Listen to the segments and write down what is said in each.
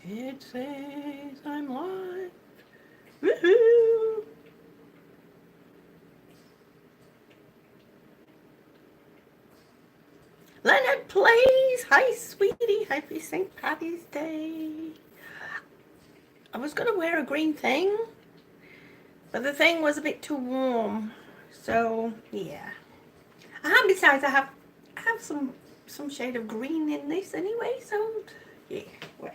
It says I'm live. Woohoo! Leonard plays. Hi, sweetie. Happy St. Patty's Day. I was going to wear a green thing, but the thing was a bit too warm. So, yeah. And besides, I have some shade of green in this anyway, so, yeah. Well,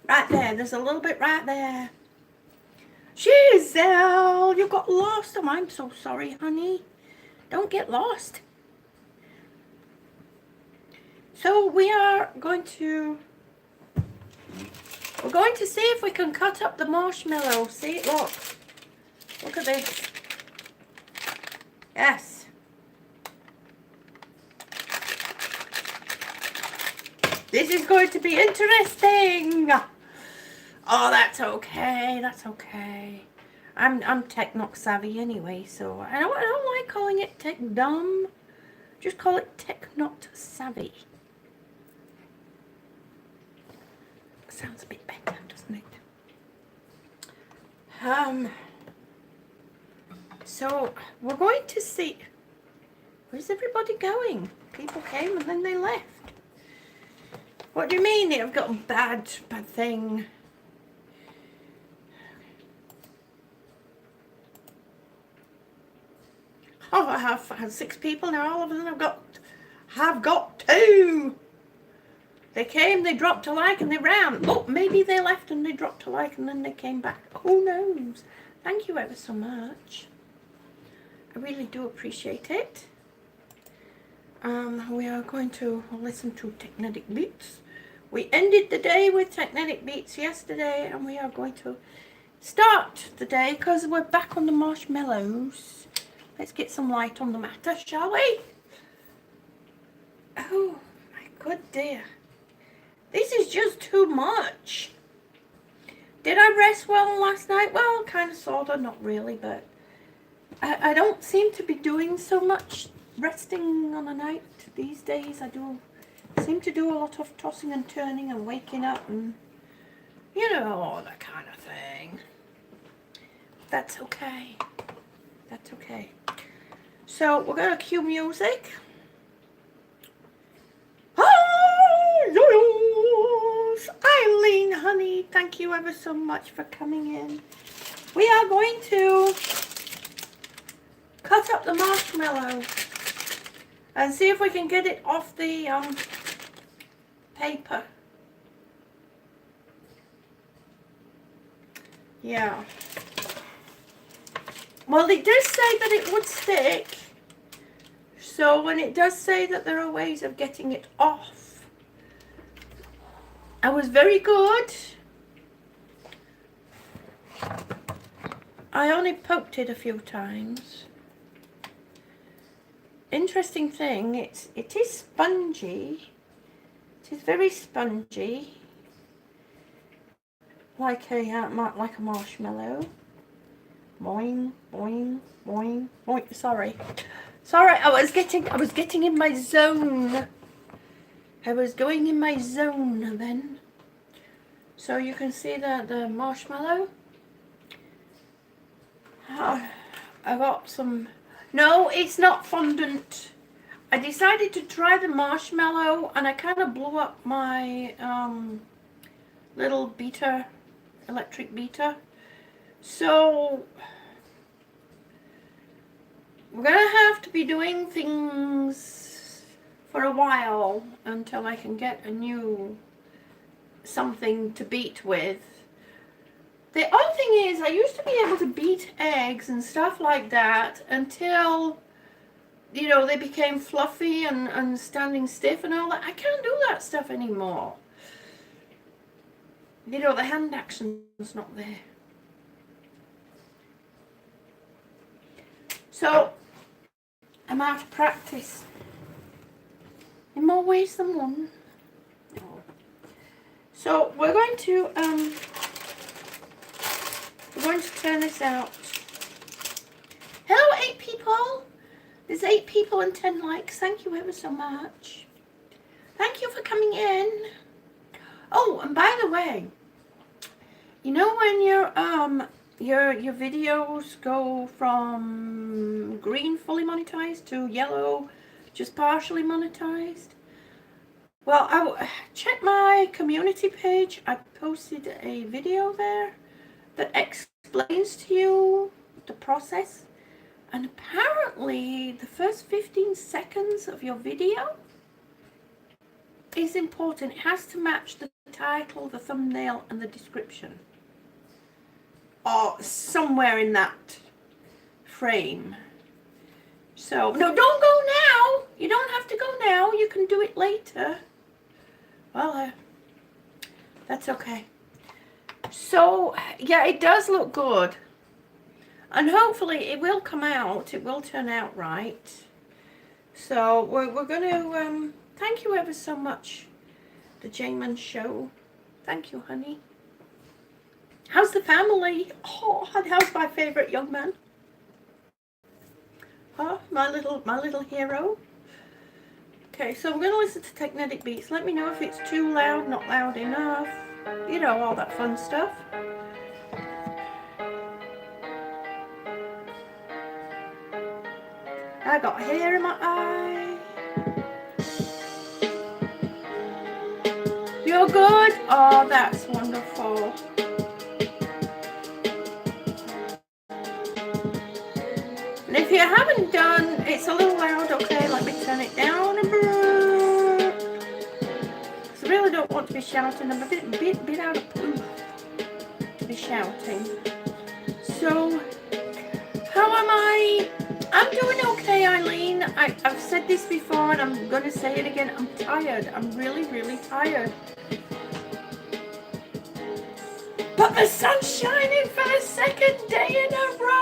right there. There's a little bit right there. Giselle, you got lost. Oh, I'm so sorry, honey. Don't get lost. So we're going to see if we can cut up the marshmallow. See, look at this. Yes. This is going to be interesting. Oh, that's okay. That's okay. I'm tech not savvy anyway, so I don't like calling it tech dumb. Just call it tech not savvy. Sounds a bit better, doesn't it? So we're going to see. Where's everybody going? People came and then they left. What do you mean they've got a bad thing? Oh, I have had 6 people now. All of them have got 2. They came, they dropped a like, and they ran. Oh, maybe they left and they dropped a like and then they came back. Who knows? Thank you ever so much. I really do appreciate it. We are going to listen to Technetic Beats. We ended the day with Technetic Beats yesterday, and we are going to start the day because we're back on the marshmallows. Let's get some light on the matter, shall we? Oh, my good dear. This is just too much. Did I rest well last night? Well, kind of, sort of, not really, but I don't seem to be doing so much resting on a night these days. I do seem to do a lot of tossing and turning and waking up and, you know, that kind of thing. That's okay. That's okay. So we're going to cue music. Oh, yes. Eileen, honey, thank you ever so much for coming in. We are going to cut up the marshmallow and see if we can get it off the paper. Yeah. Well, it does say that it would stick. So when it does say that there are ways of getting it off, I was very good. I only poked it a few times. Interesting thing, it is spongy. It is very spongy, like a marshmallow. Boing, boing, boing, boing. Sorry, I was getting in my zone. I was going in my zone then. So you can see the marshmallow. I got some. No, it's not fondant. I decided to try the marshmallow, and I kind of blew up my little beater, electric beater. So we're gonna have to be doing things for a while until I can get a new something to beat with. The other thing is, I used to be able to beat eggs and stuff like that until, you know, they became fluffy and standing stiff and all that. I can't do that stuff anymore. You know, the hand action's not there. So, I'm out of practice in more ways than one. So, we're going to turn this out. Hello, 8 people. There's 8 people and 10 likes. Thank you ever so much. Thank you for coming in. Oh, and by the way, you know when your videos go from green fully monetized to yellow just partially monetized? Well, check my community page. I posted a video there that explains to you the process. And apparently the first 15 seconds of your video is important. It has to match the title, the thumbnail, and the description. Or somewhere in that frame. So, no, don't go now. You don't have to go now. You can do it later. Well, that's okay. So, yeah, it does look good. And hopefully it will come out. It will turn out right. So, we're going to... thank you ever so much, the J-Man Show. Thank you, honey. How's the family? Oh, how's my favourite young man? Huh? My little hero. Okay, so we're going to listen to Technetic Beats. Let me know if it's too loud, not loud enough. You know, all that fun stuff. I got hair in my eye. You're good? Oh, that's wonderful. And if you haven't done, it's a little loud, okay, let me turn it down a bit. Because I really don't want to be shouting. I'm a bit out of proof to be shouting. So, how am I? I'm doing okay, Eileen. I've said this before and I'm going to say it again. I'm tired. I'm really, really tired. But the sun's shining for the second day in a row.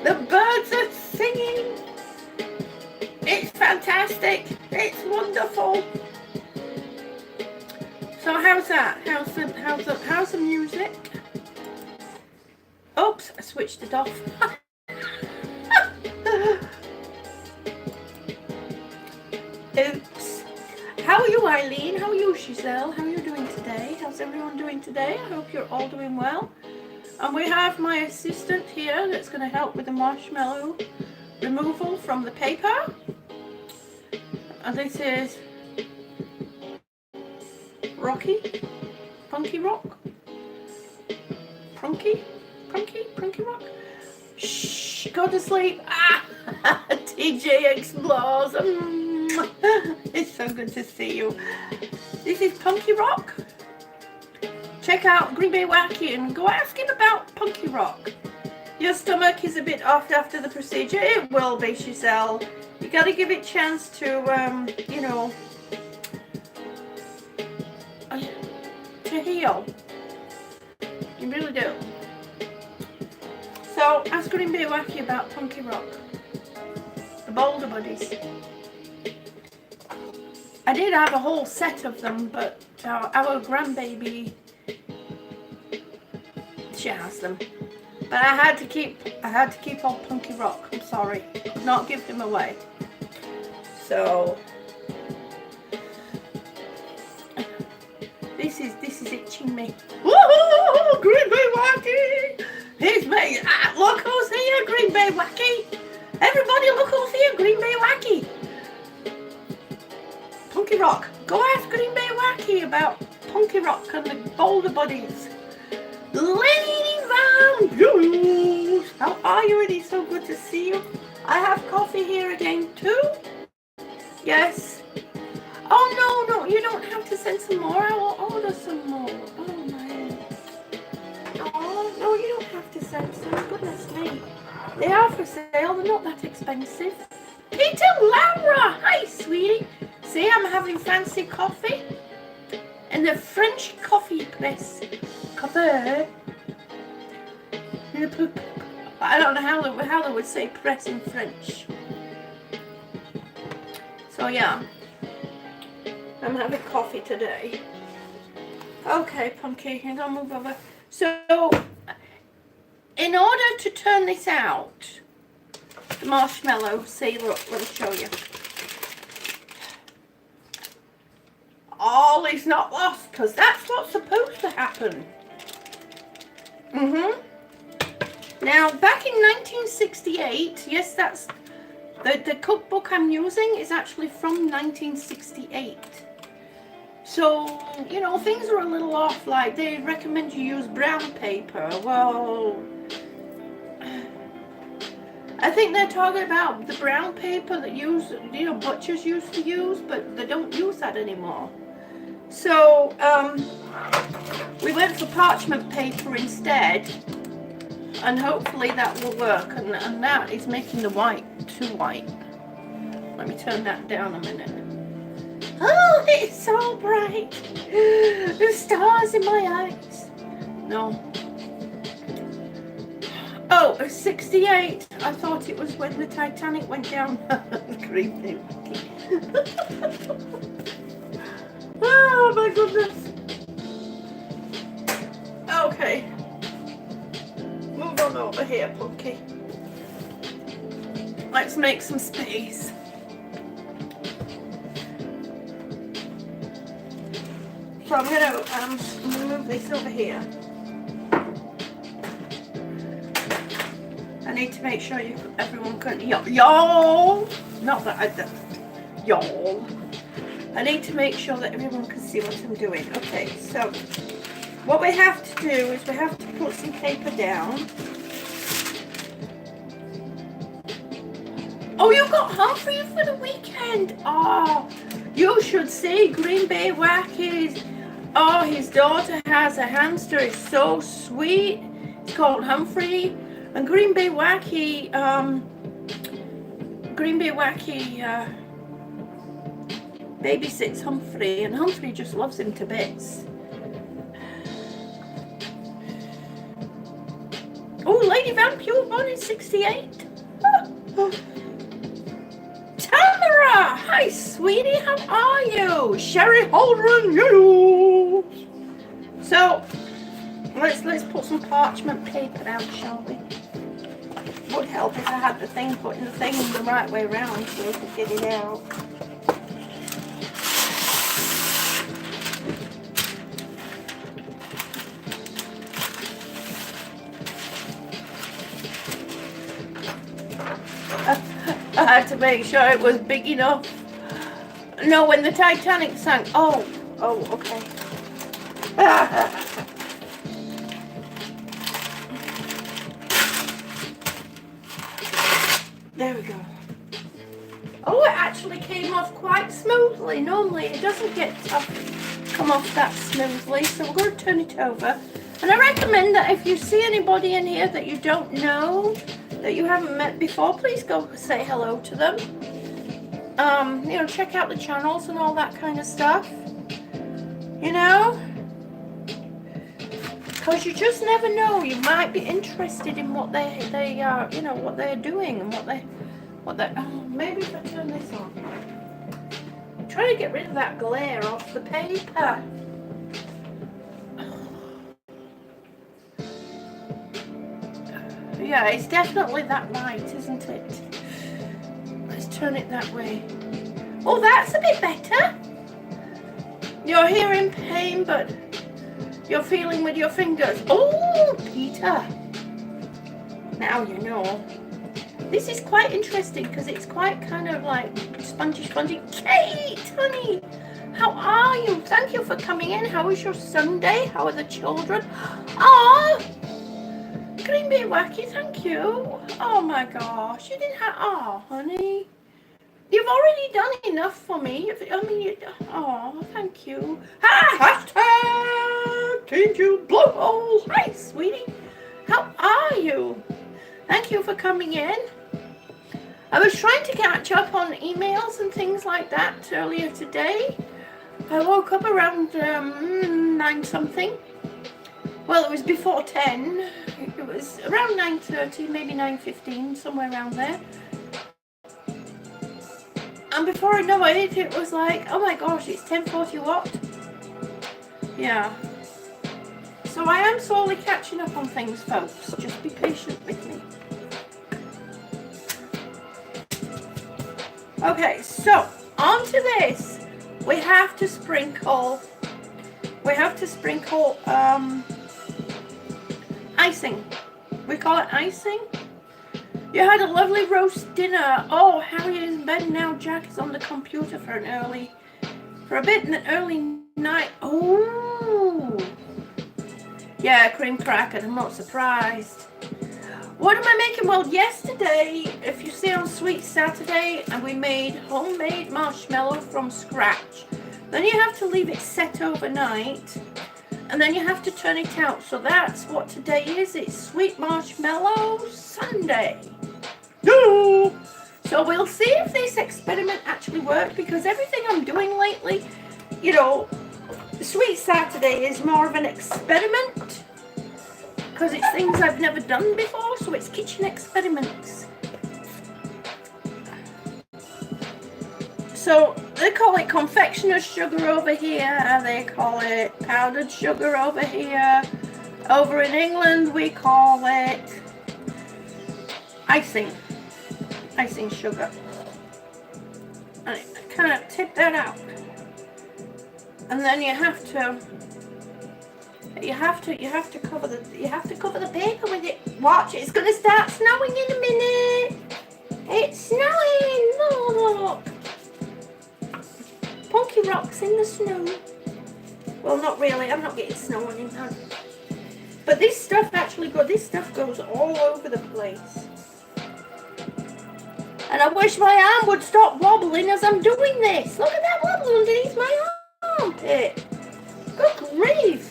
The birds are singing. It's fantastic. It's wonderful. So how's that? How's the music? Oops, I switched it off. Oops. How are you, Eileen? How are you, Giselle? How are you doing today? How's everyone doing today? I hope you're all doing well. And we have my assistant here that's going to help with the marshmallow removal from the paper. And this is Rocky, Punky Rock, Prunky Rock. Shh, go to sleep. Ah, TJ Explores. It's so good to see you. This is Punky Rock. Check out Green Bay Wacky and go ask him about Punky Rock. Your stomach is a bit off after the procedure. It will be, Giselle. You got to give it a chance to, you know, to heal. You really do. So, ask Green Bay Wacky about Punky Rock. The Boulder Buddies. I did have a whole set of them, but our grandbaby, she has them. But I had to keep on Punky Rock. I'm sorry, could not give him away. So this is itching me. Woohoo! Green Bay Wacky! Here's me. Look who's here, Green Bay Wacky! Everybody, look who's here, Green Bay Wacky! Punky Rock. Go ask Green Bay Wacky about Punky Rock and the Boulder Buddies. Lady Van Hughes. How are you? It is so good to see you. I have coffee here again too. Yes. Oh no, you don't have to send some more. I will order some more. Oh man. Oh no, you don't have to send some. Goodness me. They are for sale. They're not that expensive. Peter Laura. Hi, sweetie. See, I'm having fancy coffee in the French coffee press. Coffee. I don't know how they would say press in French. So yeah, I'm having coffee today. Okay, Punky, I'm gonna move over. So, in order to turn this out, the marshmallow. See, look, let me show you. All is not lost, because that's what's supposed to happen. Now, back in 1968, yes, that's the cookbook I'm using is actually from 1968. So, you know, things are a little off. Like, they recommend you use brown paper. Well, I think they're talking about the brown paper that butchers used to use, but they don't use that anymore. So, we went for parchment paper instead, and hopefully that will work. And that is making the white too white. Let me turn that down a minute. Oh, it's so bright. The stars in my eyes. No. Oh, 68. I thought it was when the Titanic went down. Creepy. Oh my goodness. Okay. Move on over here, Punky. Let's make some space. So I'm gonna move this over here. I need to make sure everyone can y'all. Not that I don't. Y'all. I need to make sure that everyone can see what I'm doing. Okay, so what we have to do is we have to put some paper down. Oh, you got Humphrey for the weekend. Oh, you should see Green Bay Wackies. Oh, his daughter has a hamster. It's so sweet. It's called Humphrey. And Green Bay Wacky babysits Humphrey, and Humphrey just loves him to bits. Oh, Lady Vamp, you were born in 68. Tamara, hi sweetie, how are you? Sherry Holdren, you. So let's put some parchment paper out, shall we? Would help if I had the thing putting the thing the right way around so I could get it out. I had to make sure it was big enough. No, when the Titanic sank. Oh, okay. There we go. Oh, it actually came off quite smoothly. Normally it doesn't come off that smoothly. So we're going to turn it over. And I recommend that if you see anybody in here that you don't know, that you haven't met before, please go say hello to them. You know, check out the channels and all that kind of stuff. You know? Because you just never know. You might be interested in what they are, you know, what they're doing and what they. Oh, maybe if I turn this on. I'm trying to get rid of that glare off the paper. Yeah, it's definitely that light, isn't it? Let's turn it that way. Oh, that's a bit better. You're hearing pain, but you're feeling with your fingers. Oh, Peter. Now you know. This is quite interesting because it's quite kind of like spongy. Kate, honey, how are you? Thank you for coming in. How was your Sunday? How are the children? Oh, Green Bay Wacky, thank you. Oh my gosh, you didn't have. Oh, honey. You've already done enough for me. Oh, thank you. Hashtag Team You Blowholes. Hi, sweetie. How are you? Thank you for coming in. I was trying to catch up on emails and things like that earlier today. I woke up around 9 something. Well, it was before 10. It was around 9:30, maybe 9:15, somewhere around there. And before I know it, it was like, oh my gosh, it's 10:40 what? Yeah. So I am slowly catching up on things, folks. Just be patient with me. Okay, so onto this. We have to sprinkle icing. We call it icing. You had a lovely roast dinner. Oh, Harry is in bed now. Jack is on the computer for an early night. Oh, yeah, cream cracker. I'm not surprised. What am I making? Well, yesterday, if you see on Sweet Saturday, and we made homemade marshmallow from scratch. Then you have to leave it set overnight, and then you have to turn it out. So that's what today is. It's Sweet Marshmallow Sunday. So we'll see if this experiment actually worked, because everything I'm doing lately, you know, Sweet Saturday is more of an experiment, because it's things I've never done before, so it's kitchen experiments. So they call it confectioner's sugar over here, they call it powdered sugar over here. Over in England we call it icing sugar. And I kind of tip that out. And then you have to cover the paper with it. Watch, it's gonna start snowing in a minute. It's snowing, look. Punky rocks in the snow. Well, not really, I'm not getting snow on him now. But this stuff goes all over the place. And I wish my arm would stop wobbling as I'm doing this. Look at that wobble underneath my armpit. Good grief.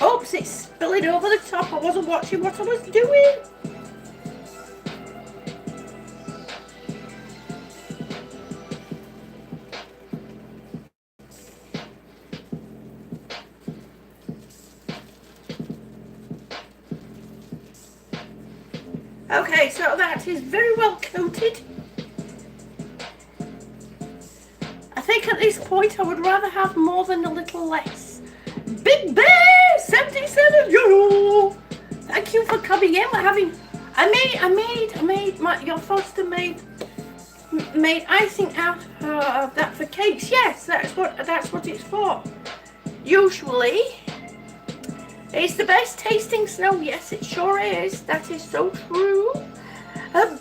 Oops, it's spilling over the top. I wasn't watching what I was doing. Okay, so that is very well coated. I think at this point I would rather have more than a little less. Big Bear 77, yo! Thank you for coming in. Your foster made icing out of that for cakes. Yes, that's what it's for. Usually, it's the best tasting snow. Yes, it sure is. That is so true.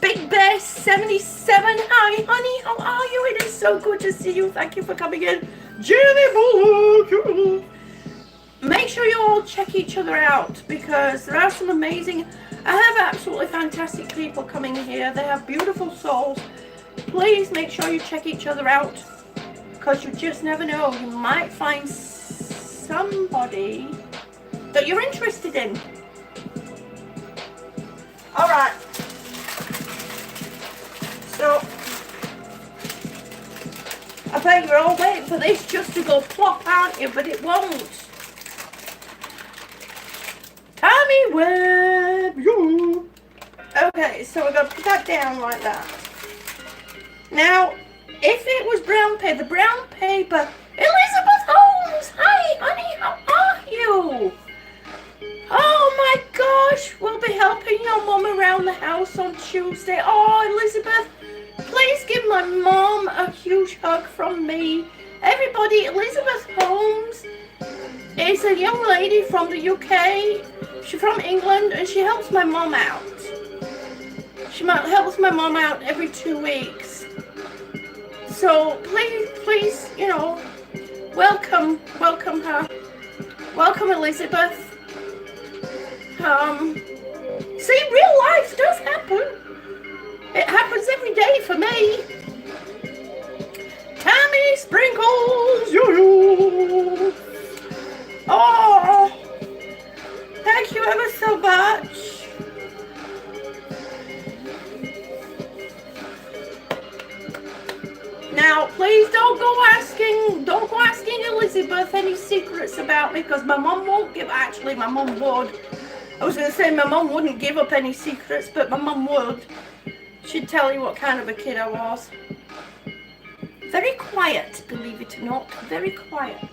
Big Bear 77. Hi, honey. How are you? It is so good to see you. Thank you for coming in. Jenny Bullock. Make sure you all check each other out, because there are some amazing, I have absolutely fantastic people coming here. They have beautiful souls. Please make sure you check each other out, because you just never know. You might find somebody that you're interested in. All right. So, I bet you're all waiting for this just to go plop, aren't you? But it won't. Tommy Webb, you. Okay, so we're going to put that down like that. Now, if it was brown paper, Elizabeth Holmes, hi honey, how are you? Oh my gosh, we'll be helping your mum around the house on Tuesday. Oh, Elizabeth, please give my mom a huge hug from me. Everybody, Elizabeth Holmes is a young lady from the UK. She's from England, and she helps my mom out. She helps my mom out every 2 weeks. So please, you know, welcome her. Welcome, Elizabeth. See, real life does happen. It happens every day for me. Tammy Sprinkles, you. Oh, thank you ever so much. Now, please don't go asking Elizabeth any secrets about me, because my mum won't give. Actually, my mum would. I was going to say my mum wouldn't give up any secrets, but my mum would. Should tell you what kind of a kid I was. Very quiet, believe it or not. Very quiet.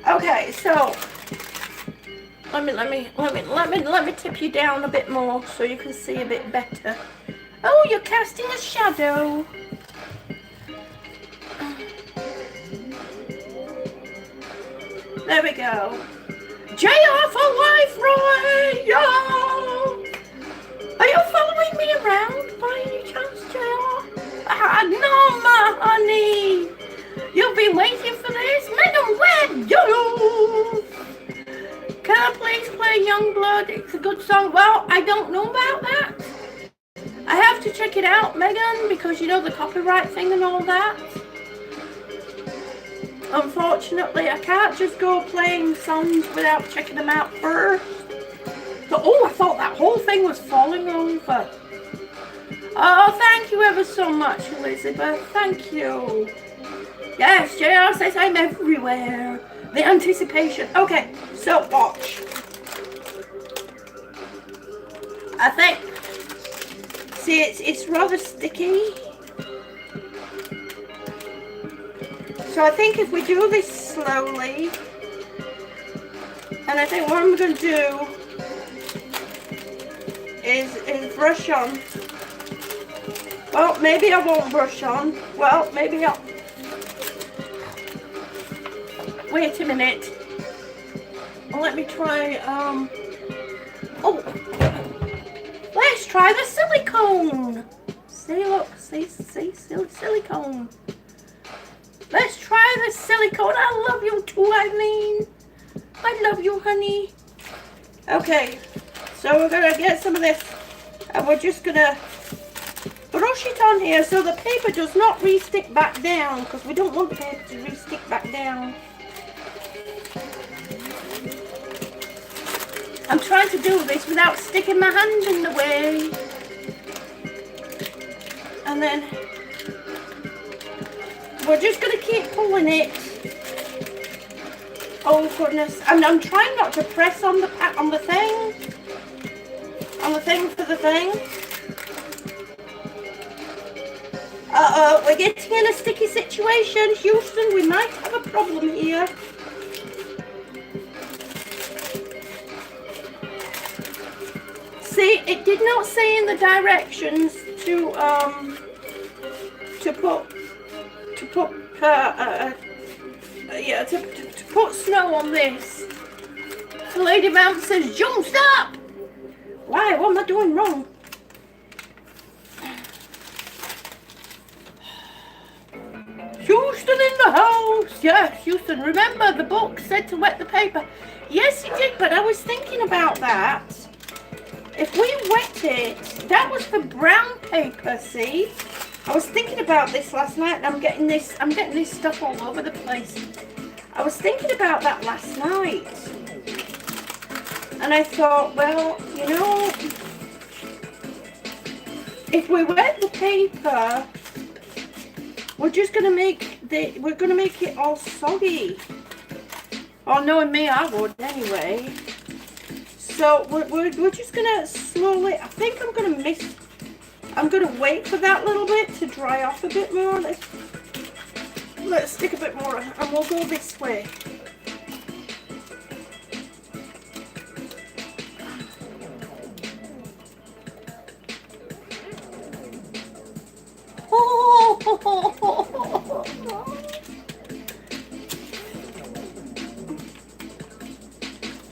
Okay, so let me tip you down a bit more so you can see a bit better. Oh, you're casting a shadow. There we go. JR for life, Roy! Yo! Are you following me around by any chance, JR? No, my honey! You've been waiting for this? Megan Webb! Yo! Can I please play Youngblood? It's a good song. Well, I don't know about that. I have to check it out, Megan, because you know the copyright thing and all that. Unfortunately, I can't just go playing songs without checking them out first. So, oh, I thought that whole thing was falling over. Oh, thank you ever so much, Elizabeth. Thank you. Yes, JR says I'm everywhere. The anticipation. Okay, so watch. I think, see, it's rather sticky. So I think if we do this slowly, and I think what I'm going to do is brush on. Well, maybe I won't brush on. Well, maybe I'll... Wait a minute. Let me try, oh, let's try the silicone. See, look, see, silicone. Let's try the silicone. I love you too, Eileen. I love you, honey. Okay, so we're gonna get some of this, and we're just gonna brush it on here so the paper does not re-stick back down, because we don't want the paper to re-stick back down. I'm trying to do this without sticking my hand in the way. And then we're just going to keep pulling it. Oh goodness. And I'm trying not to press on the thing. On the thing for the thing. Uh-oh, we're getting in a sticky situation. Houston, we might have a problem here. See, it did not say in the directions to put snow on this. The lady mouse says, "Jump, stop!" Why? What am I doing wrong? Houston in the house. Yes, Houston. Remember, the book said to wet the paper. Yes, it did, but I was thinking about that. If we wet it, that was for brown paper, see? I was thinking about this last night, and I'm getting this stuff all over the place. I was thinking about that last night. And I thought, well, you know, if we wet the paper, we're just gonna make it all soggy. Oh, knowing me, I would anyway. So we're just gonna slowly, I think I'm gonna wait for that little bit to dry off a bit more. Let's stick a bit more and we'll go this way.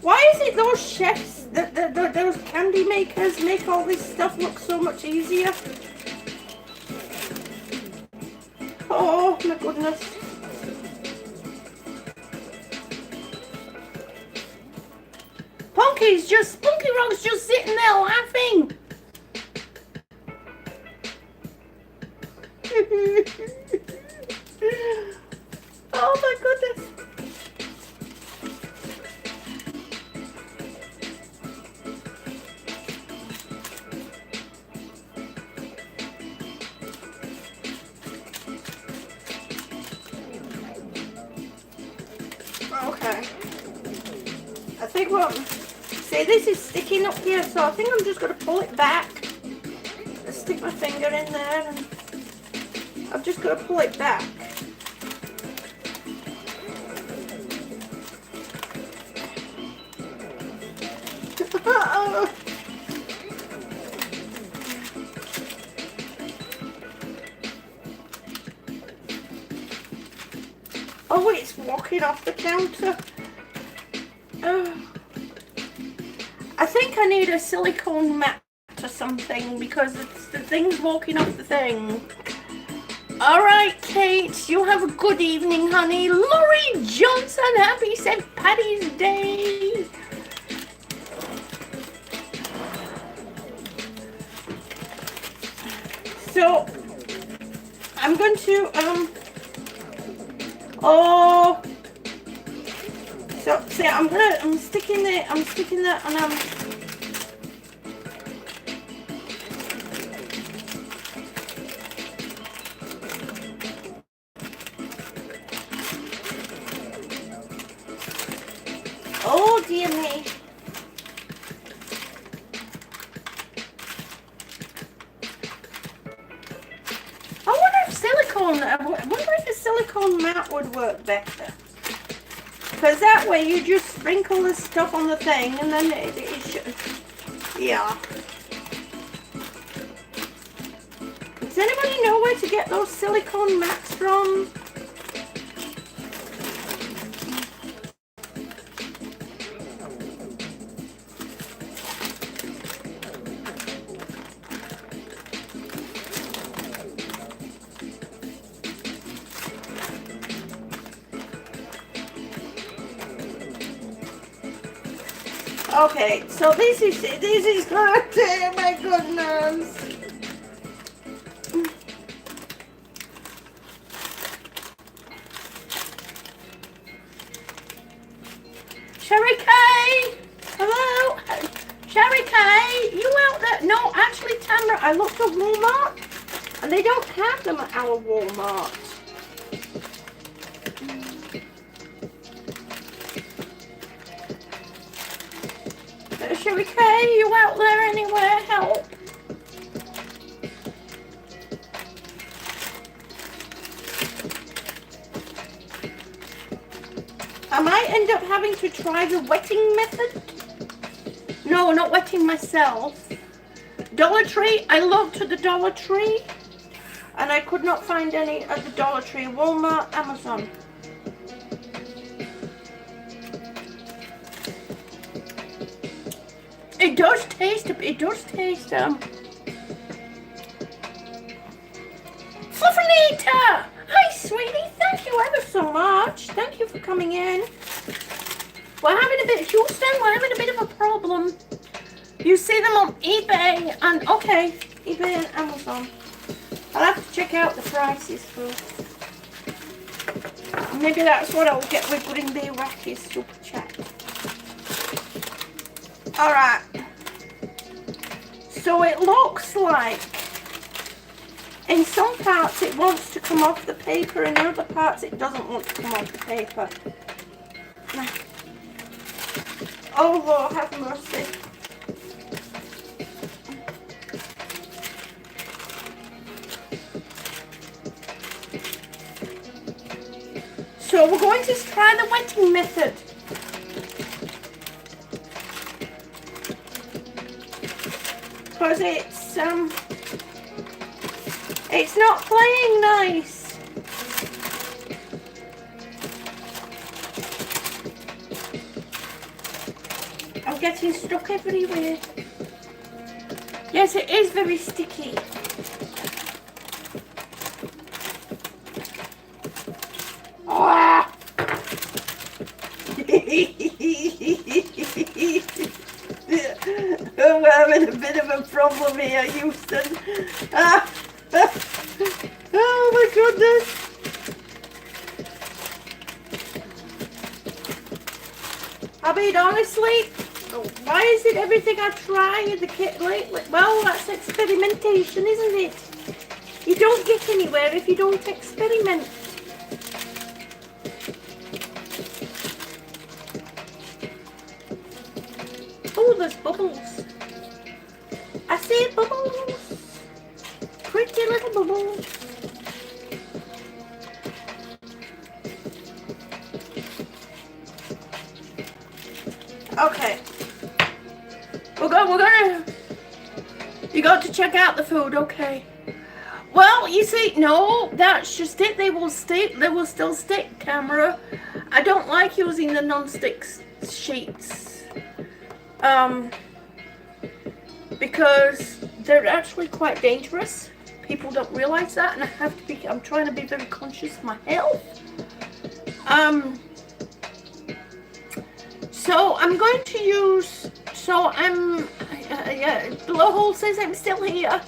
Why is it those chefs, those candy makers make all this stuff look so much easier? Oh my goodness. Spunky Rog's just sitting there laughing. Oh my goodness. Okay. I think see, this is sticking up here, so I think I'm just going to pull it back. stick my finger in there and I've just got to pull it back. Oh, it's walking off the counter. I think I need a silicone mat or something because it's the thing's walking off the thing. Alright, Kate, you have a good evening, honey. Laurie Johnson, happy St. Paddy's Day. So, I'm going to, so, see, I'm sticking that, and oh dear me. I wonder if a silicone mat would work better. Because that way you just sprinkle the stuff on the thing and then it should. Yeah. Does anybody know where to get those silicone mats from? Okay, so this is good. Oh my goodness. Sherry Kay, hello, Sherry Kay, you out there? No, actually, Tamara, I looked at Walmart, and they don't have them at our Walmart. Sherry Kay, you out there anywhere? Help. I might end up having to try the wetting method. No, not wetting myself. Dollar Tree, I looked at the Dollar Tree and I could not find any at the Dollar Tree. Walmart, Amazon. It does taste, Fluffinita! Hi, sweetie, thank you ever so much. Thank you for coming in. We're having a bit, Houston, we're having a bit of a problem. You see them on eBay and, okay, eBay and Amazon. I'll have to check out the prices first. Maybe that's what I'll get with Green Bay Racky's Super Chat. Alright, so it looks like in some parts it wants to come off the paper and in other parts it doesn't want to come off the paper. Oh Lord, have mercy. So we're going to try the wetting method. Because it's not playing nice. I'm getting stuck everywhere. Yes, it is very sticky. Ah! We're having a bit of a problem here, Houston. Ah. Oh my goodness. I mean, honestly, why is it everything I try in the kit lately? Well, that's experimentation, isn't it? You don't get anywhere if you don't experiment. Oh, there's bubbles. I see bubbles. pretty little bubbles. Okay. We're gonna... You got to check out the food, okay. Well, you see, no, that's just it. They will still stick, camera. I don't like using the non-stick sheets. Because they're actually quite dangerous. People don't realize that, and I'm trying to be very conscious of my health. So I'm going to use, yeah, blowhole says I'm still here.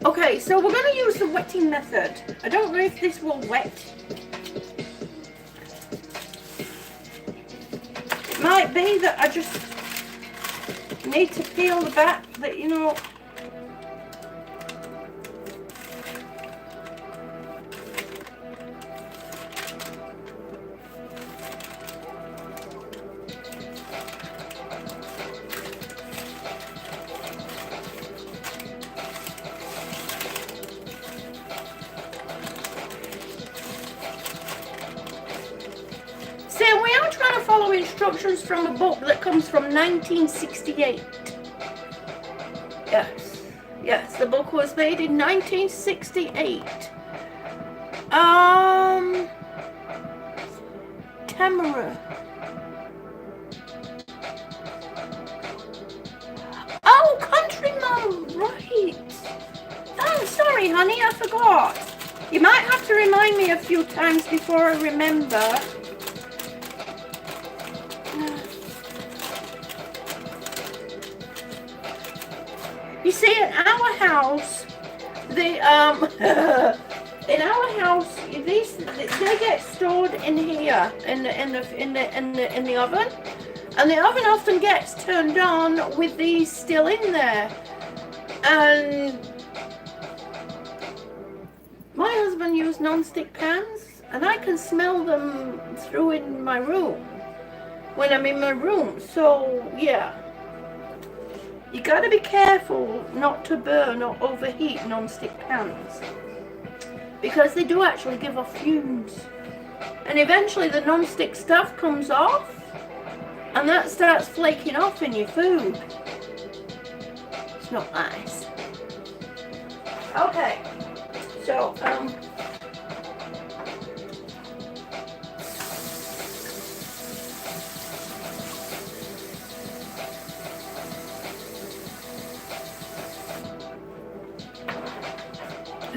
Okay, so we're going to use the wetting method. I don't know if this will wet. It might be that I just need to peel the back, that, you know. Instructions from a book that comes from 1968. Yes, the book was made in 1968. Tamara. Oh, Country Mum, right. Oh, sorry, honey, I forgot. You might have to remind me a few times before I remember. You see, in our house, in our house, they get stored in here in the oven, and the oven often gets turned on with these still in there. And my husband used non-stick pans, and I can smell them through in my room when I'm in my room. So yeah. You got to be careful not to burn or overheat non-stick pans, because they do actually give off fumes, and eventually the non-stick stuff comes off, and that starts flaking off in your food. It's not nice. Okay, so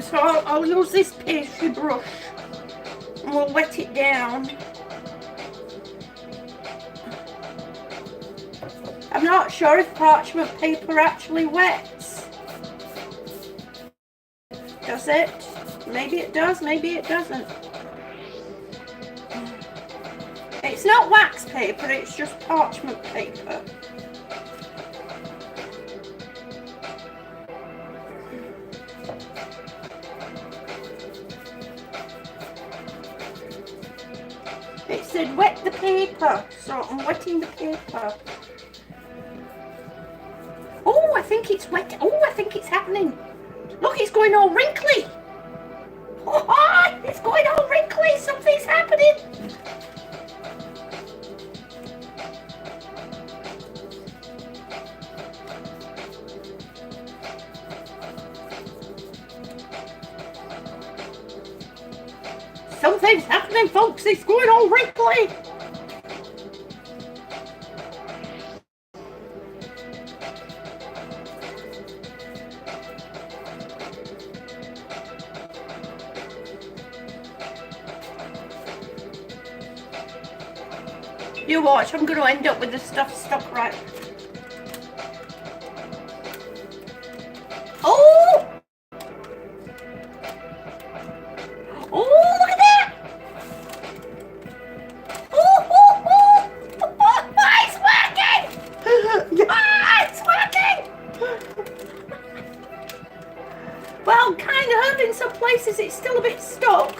So I'll use this pastry brush and we'll wet it down. I'm not sure if parchment paper actually wets. Does it? Maybe it does, maybe it doesn't. It's not wax paper, it's just parchment paper. It said wet the paper, so I'm wetting the paper. Oh, I think it's wet. Oh, I think it's happening. Look, it's going all wrinkly. Oh, it's going all wrinkly. Something's happening. Something's happening, folks. It's going all wrinkly. You watch, I'm going to end up with the stuff stuck right. Oh! Oh, look at that! Oh, it's working! It's working! Well, kind of. In some places it's still a bit stuck.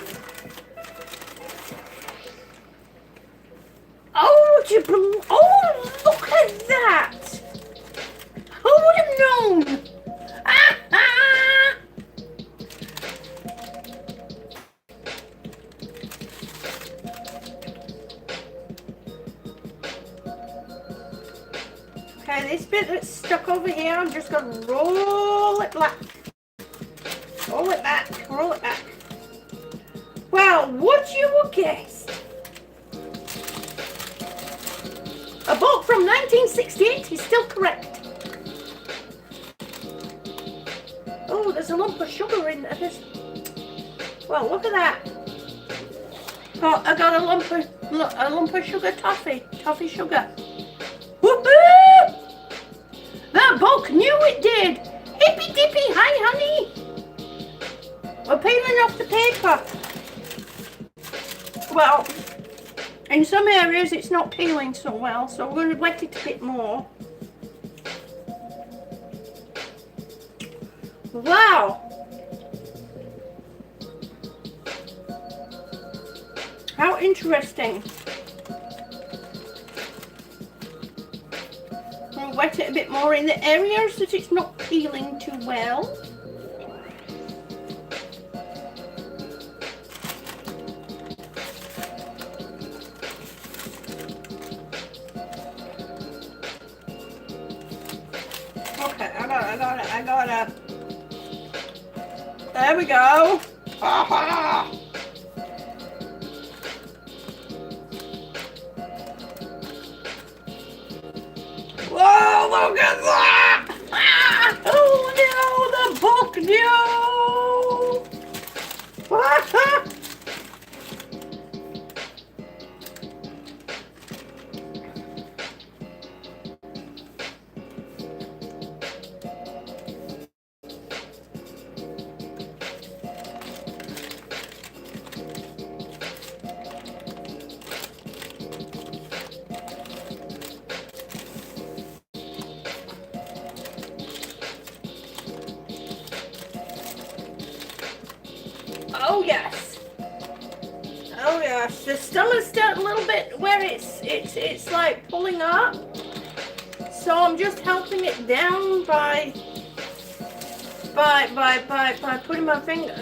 Oh, look at that! Who would have known? back over here. I'm just going to roll it back. Roll it back. Roll it back. Well, would you have guessed? A book from 1968 is still correct. Oh, there's a lump of sugar in this. Well, look at that. Oh, I got a lump of sugar toffee sugar. Whoopoo! That book knew it did. Hippy dippy, hi honey. We're peeling off the paper. Well, in some areas it's not peeling so well, so we're going to wet it a bit more. Wow! How interesting. We'll wet it a bit more in the areas that it's not peeling too well. Okay, I got it. There we go. Aha! Whoa, look at that! Ah! Oh no, the book, no! Ah! Oh yes. Oh yes. The stomach's still a little bit where it's like pulling up. So I'm just helping it down by putting my finger,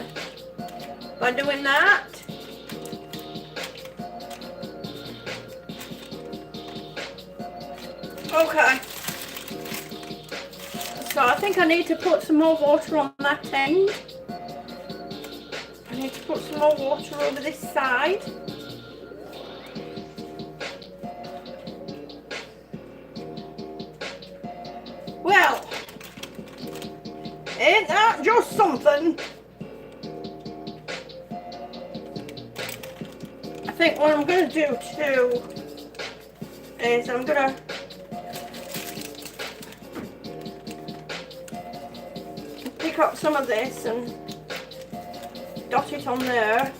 by doing that. Okay. So I think I need to put some more water on that end. I need to put some more water over this side. Well, ain't that just something? I think what I'm going to do too is I'm going to pick up some of this and dot it on there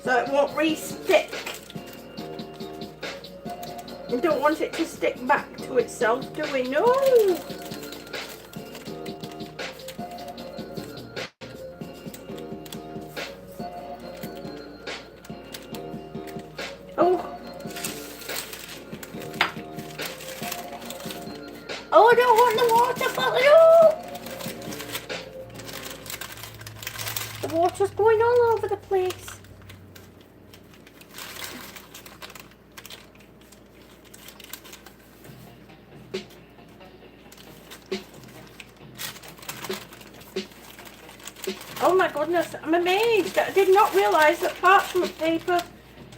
so it won't re-stick. We don't want it to stick back to itself, do we? No! Oh! Oh, I don't want the water falling off! The water's going all over the place. Oh my goodness, I'm amazed. I did not realise that parchment paper,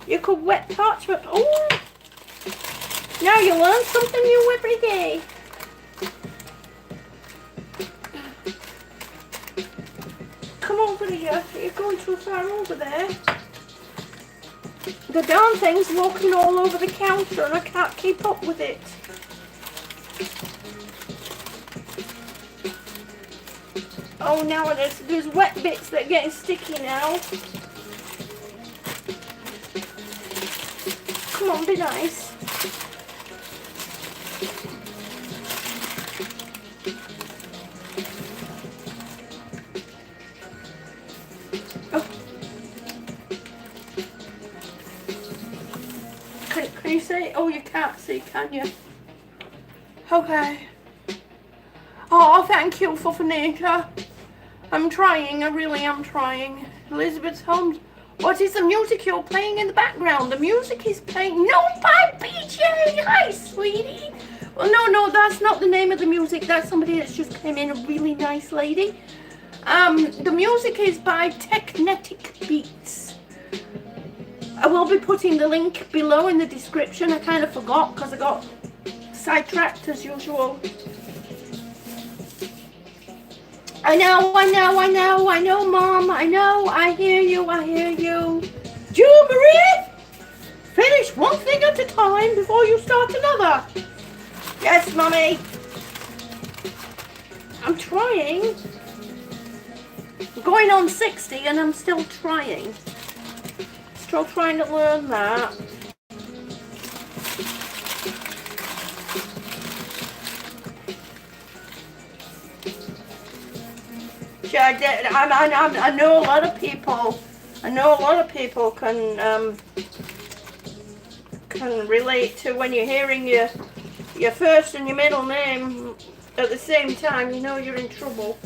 you could wet parchment. Oh! Now you learn something new every day. Come over here. You're going too far over there. The darn thing's walking all over the counter and I can't keep up with it. Oh, now there's wet bits that are getting sticky now. Come on, be nice. Can you see? Oh, you can't see, can you? Okay. Oh, thank you, Fuffanica. I'm trying, I really am trying. Elizabeth Holmes, what is the music you're playing in the background? The music is playing. No, by BJ! Hi, sweetie! Well, no, that's not the name of the music. That's somebody that's just came in, a really nice lady. The music is by Technetic Beats. I will be putting the link below in the description. I kind of forgot because I got sidetracked as usual. I know, Mom. I know. I hear you. Jewel Marie, finish one thing at a time before you start another. Yes, Mummy. I'm trying. I'm going on 60 and I'm still trying. Still trying to learn that. I know a lot of people. I know a lot of people can relate to when you're hearing your first and your middle name at the same time. You know you're in trouble.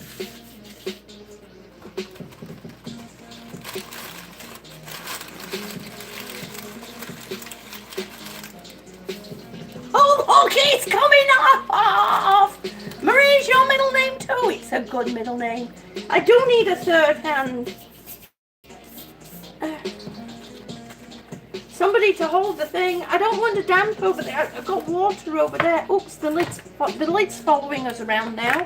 Oh, okay, it's coming off. Marie's your middle name too. It's a good middle name. I do need a third hand. Somebody to hold the thing. I don't want to damp over there. I've got water over there. Oops, the lid's following us around now.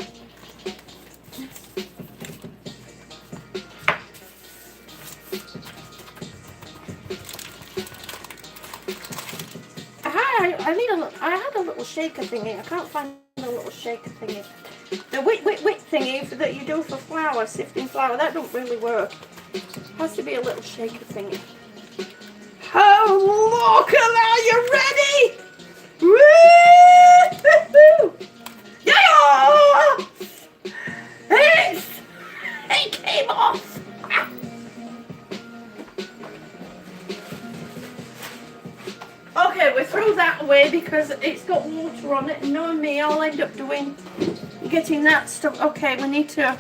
I had a little shaker thingy. I can't find the little shaker thingy. The whit thingy that you do for flour, sifting flour, that don't really work. It has to be a little shaker thingy. Oh, look at that! You ready? Woo! Yeah! It came off! Okay, we threw that away because it's got water on it, and knowing me, I'll end up getting that stuff. Okay, we need to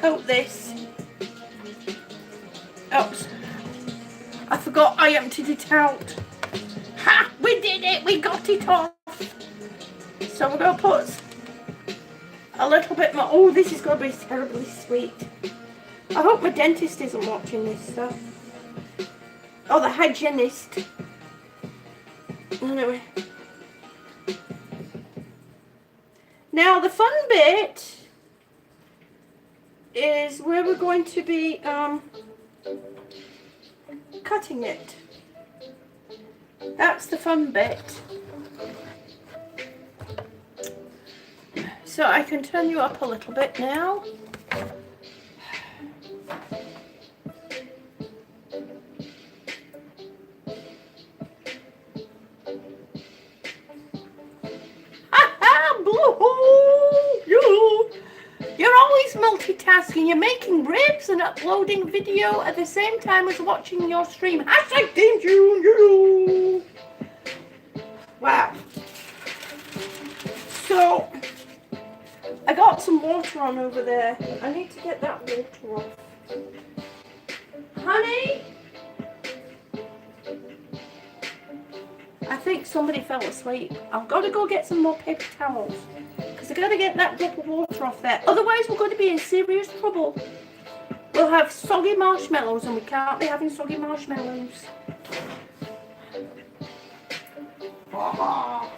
coat this. Oops. I forgot I emptied it out. Ha! We did it! We got it off! So we're going to put a little bit more. Oh, this is going to be terribly sweet. I hope my dentist isn't watching this stuff. Oh, the hygienist. Anyway. Now, the fun bit is where we're going to be cutting it. That's the fun bit. So I can turn you up a little bit now. You're always multitasking. You're making ribs and uploading video at the same time as watching your stream. Hashtag Team June. Wow. So, I got some water on over there. I need to get that water off. Honey? I think somebody fell asleep. I've got to go get some more paper towels because I've got to get that drop of water off there. Otherwise, we're going to be in serious trouble. We'll have soggy marshmallows and we can't be having soggy marshmallows. Oh.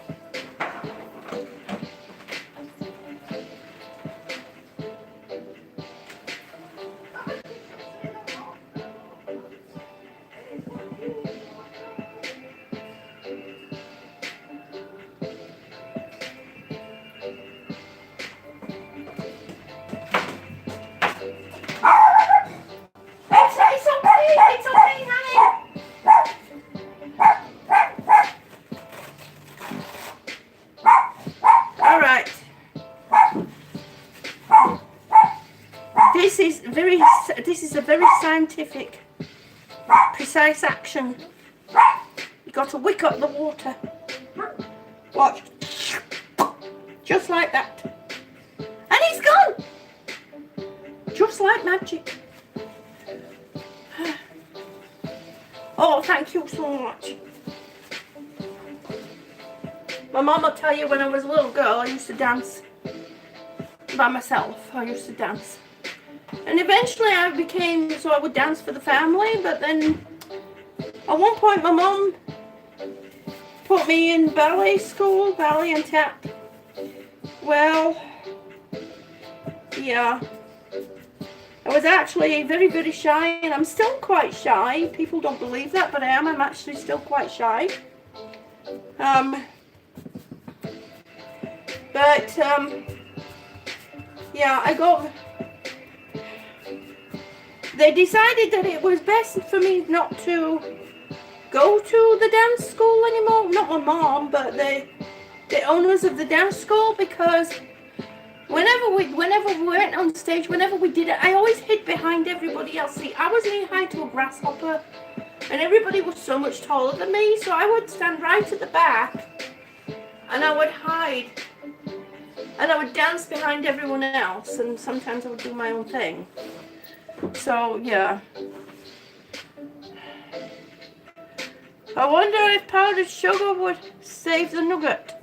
It's okay, honey. All right. This is a very scientific, precise action. You got to wick up the water. Watch. Just like that. And he's gone. Just like magic. Oh, thank you so much. My mom will tell you when I was a little girl, I used to dance by myself. I used to dance. And eventually I would dance for the family, but then at one point my mom put me in ballet school, ballet and tap. Well, yeah. I was actually very, very shy, and I'm still quite shy. People don't believe that, but I am. I'm actually still quite shy. Yeah, they decided that it was best for me not to go to the dance school anymore. Not my mom, but the owners of the dance school, because whenever we went on stage, whenever we did it, I always hid behind everybody else. See, I was knee-high to a grasshopper, and everybody was so much taller than me, so I would stand right at the back, and I would hide, and I would dance behind everyone else, and sometimes I would do my own thing. So, yeah. I wonder if powdered sugar would save the nugget.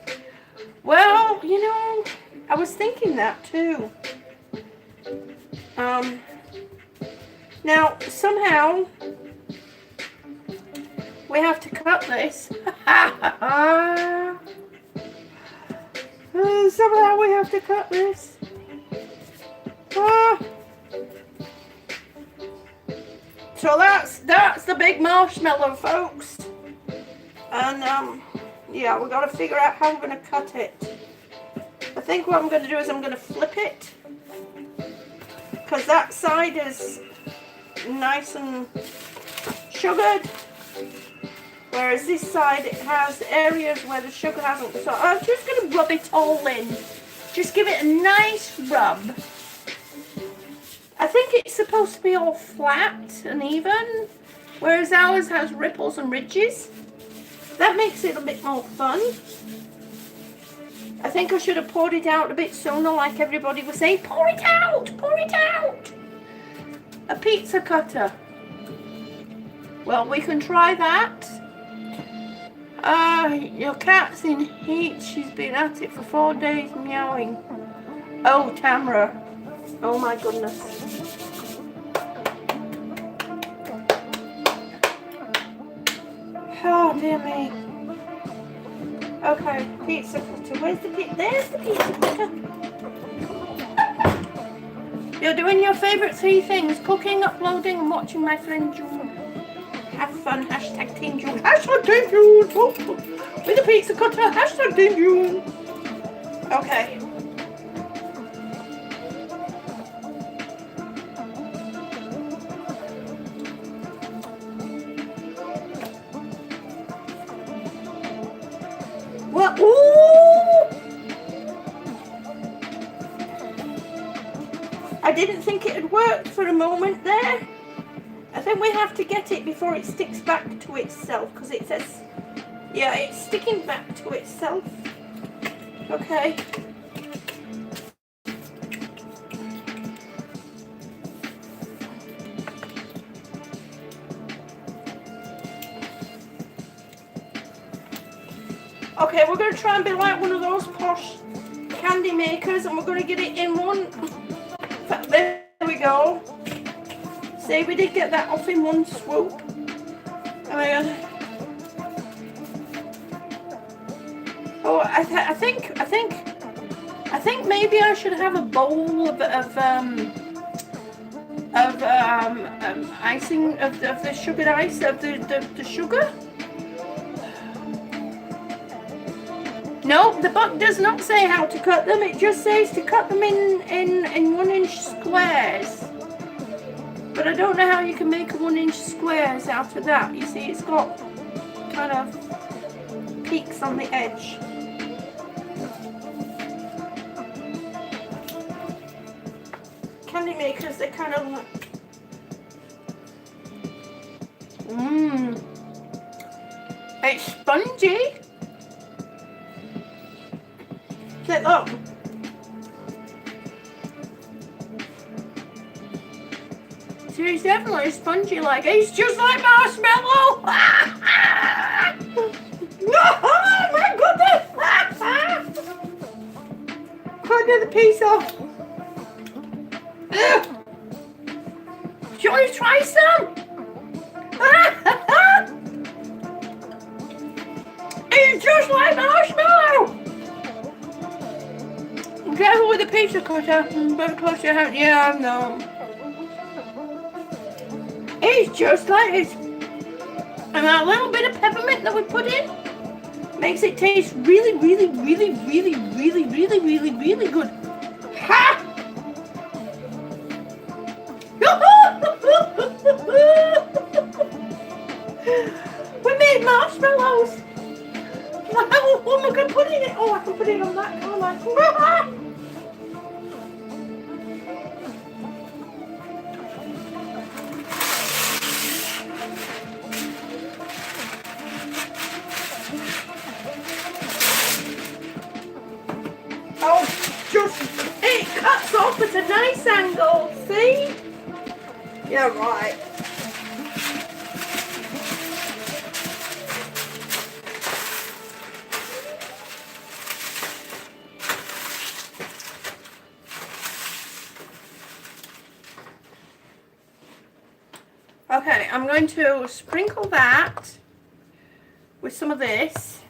Well, you know, I was thinking that too. Now, somehow, we have to cut this. Somehow we have to cut this. So that's the big marshmallow, folks. And yeah, we've got to figure out how we're going to cut it. I think what I'm going to do is I'm going to flip it, because that side is nice and sugared, whereas this side, it has areas where the sugar hasn't. So I'm just going to rub it all in. Just give it a nice rub. I think it's supposed to be all flat and even, whereas ours has ripples and ridges. That makes it a bit more fun. I think I should have poured it out a bit sooner, like everybody was saying. Pour it out! Pour it out! A pizza cutter. Well, we can try that. Your cat's in heat. She's been at it for 4 days, meowing. Oh, Tamara. Oh my goodness. Oh, dear me. Okay, pizza cutter. Where's the pizza? There's the pizza cutter. You're doing your favourite 3 things: cooking, uploading, and watching my friend June. Have fun. Hashtag Team June. Hashtag Team June. With a pizza cutter. Hashtag Team June. Okay. What? Ooh! I didn't think it had worked for a moment there. I think we have to get it before it sticks back to itself, because it says, yeah, it's sticking back to itself. Okay. Okay, we're going to try and be like one of those posh candy makers, and we're going to get it in one. There we go. See, we did get that off in one swoop. Oh, I think maybe I should have a bowl of icing of the sugared ice of the sugar. No, the book does not say how to cut them. It just says to cut them in 1-inch squares. But I don't know how you can make a 1-inch squares out of that. You see, it's got kind of peaks on the edge. Candy makers, they kind of look. It's spongy. Look. See, it's definitely spongy, like it's just like marshmallow. Oh my goodness! cut another piece off. Do you want to try some? It's just like marshmallow. Careful with the pizza cutter. Better close your hand. Yeah, no. It's just like this. And that little bit of peppermint that we put in makes it taste really, really, really, really, really, really, really, really good. Ha! We made marshmallows. What am I going to put in it? Oh, I can put it on that, can't I? Oh, just, it cuts off at a nice angle, see? Yeah, right. Okay, I'm going to sprinkle that with some of this.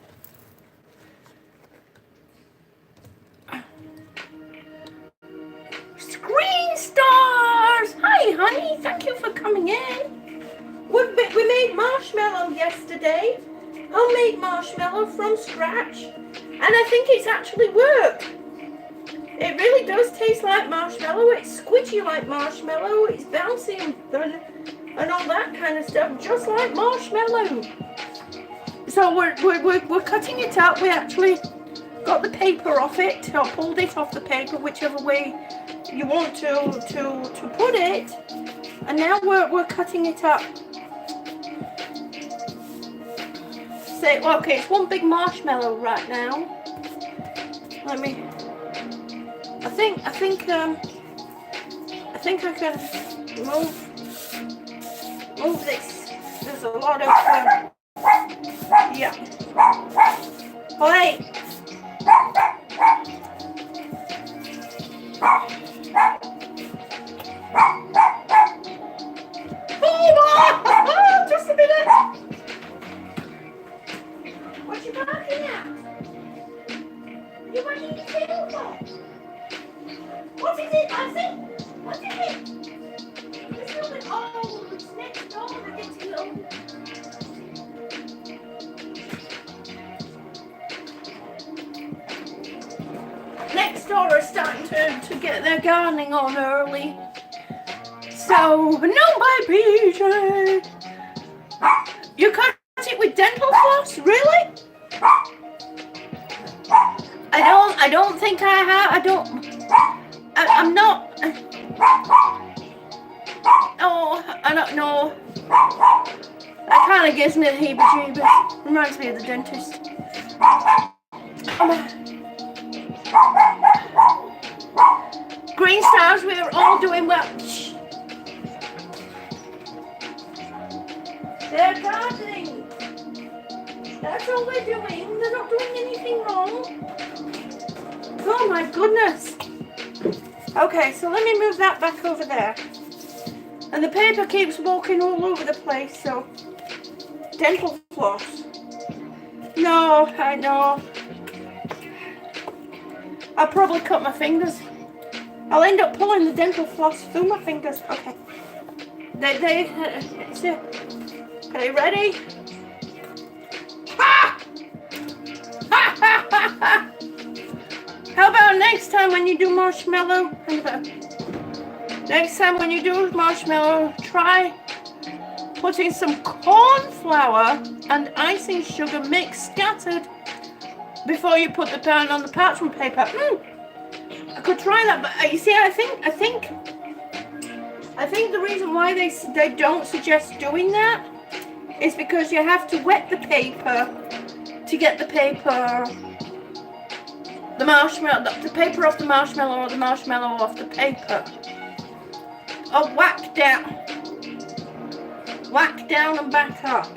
Screen stars! Hi, honey. Thank you for coming in. We made marshmallow yesterday. Homemade marshmallow from scratch. And I think it's actually worked. It really does taste like marshmallow. It's squidgy like marshmallow. It's bouncy and all that kind of stuff, just like marshmallow. So we're cutting it up. We actually got the paper off it, or pulled it off the paper, whichever way you want to put it. And now we're cutting it up. Say, well, okay, it's one big marshmallow right now. Let me. I think I can move this. There's a lot of yeah. Alright. Oh, just a minute. What you barking at? You want to eat the table? What is it, Nancy? What is it? This little bit. Oh, it's next door. They're getting low. Next door are starting to get their gardening on early. So, no, my PJ. You cut it with dental floss? Really? I don't think I have. I'm not. Oh, I don't know. That kind of gives me the heebie-jeebies. Reminds me of the dentist. Green stars, we're all doing well. Shh. They're gardening. That's all they're doing. They're not doing anything wrong. Oh my goodness. Okay, so let me move that back over there. And the paper keeps walking all over the place, so dental floss. No, I know. I'll probably cut my fingers. I'll end up pulling the dental floss through my fingers. Okay. Okay, ready? Ha! Ha ha ha ha! How about next time when you do marshmallow? Next time when you do marshmallow, try putting some corn flour and icing sugar mix scattered before you put the pan on the parchment paper. I could try that, but you see, I think the reason why they don't suggest doing that is because you have to wet the paper to get the paper. The paper off the marshmallow, or the marshmallow off the paper. Oh, whack down and back up.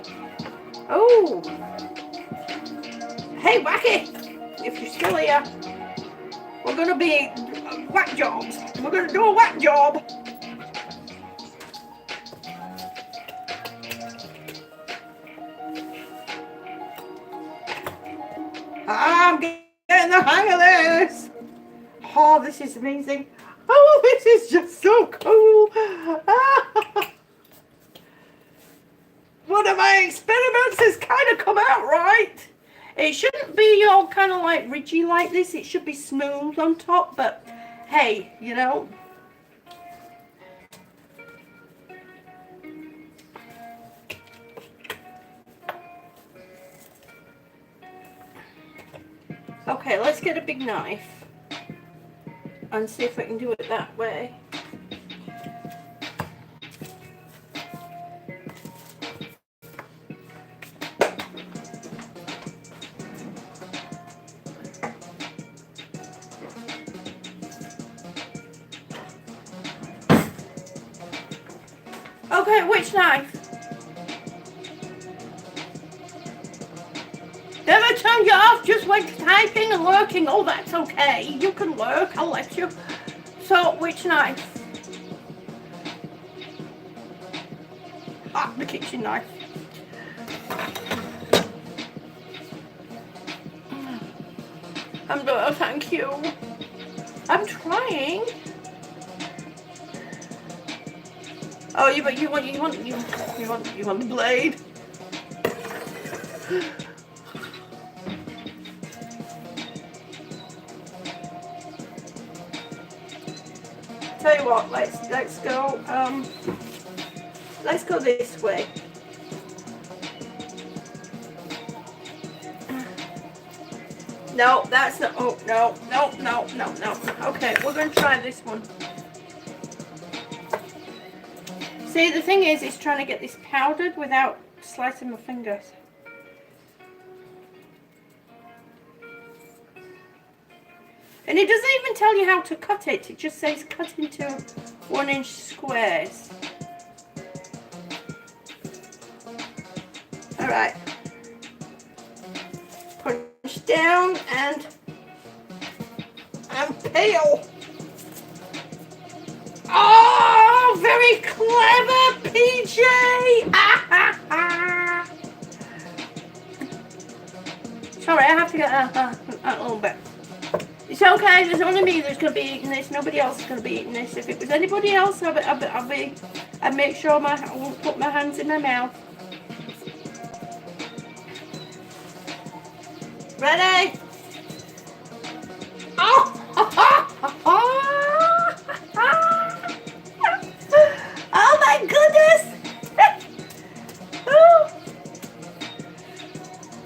Oh, hey, Wacky, if you're still here, we're we're going to be whack jobs. We're going to do a whack job. I'm getting the hang of this. Oh, this is amazing. Oh, this is just so cool. One of my experiments has kind of come out right. It shouldn't be all kind of like ridgy like this. It should be smooth on top, but hey, you know. Okay, let's get a big knife and see if we can do it that way. Okay, which knife? Never turn you off just when typing and lurking. Oh, that's okay. You can lurk, I'll let you. So, which knife? Ah, the kitchen knife. Thank you. I'm trying. Oh, you want the blade? Tell you what, let's go this way. No, that's not. Oh no. Okay, we're gonna try this one. See, the thing is trying to get this powdered without slicing my fingers. And it doesn't even tell you how to cut it. It just says cut into 1-inch squares. All right. Punch down and peel. Oh, very clever, PJ. Sorry, I have to get a little bit. It's okay, there's only me that's going to be eating this. Nobody else is going to be eating this. If it was anybody else, I'd make sure I won't put my hands in my mouth. Ready? Oh! Oh my goodness!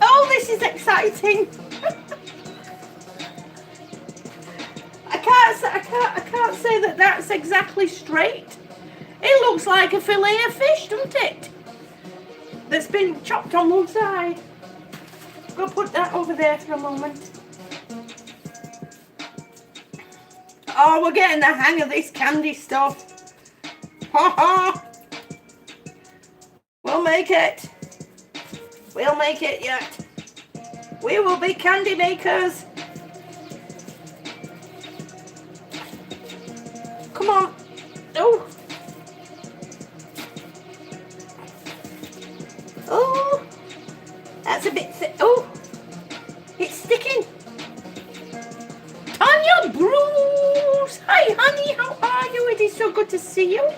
Oh, this is exciting. I can't say that that's exactly straight. It looks like a fillet of fish, doesn't it? That's been chopped on one side. Go put that over there for a moment. Oh, we're getting the hang of this candy stuff. Ha ha! We'll make it. We'll make it yet. We will be candy makers. Come on. Oh. Oh. That's a bit thick. Oh. It's sticking. Tanya Bruce. Hi, honey. How are you? It is so good to see you.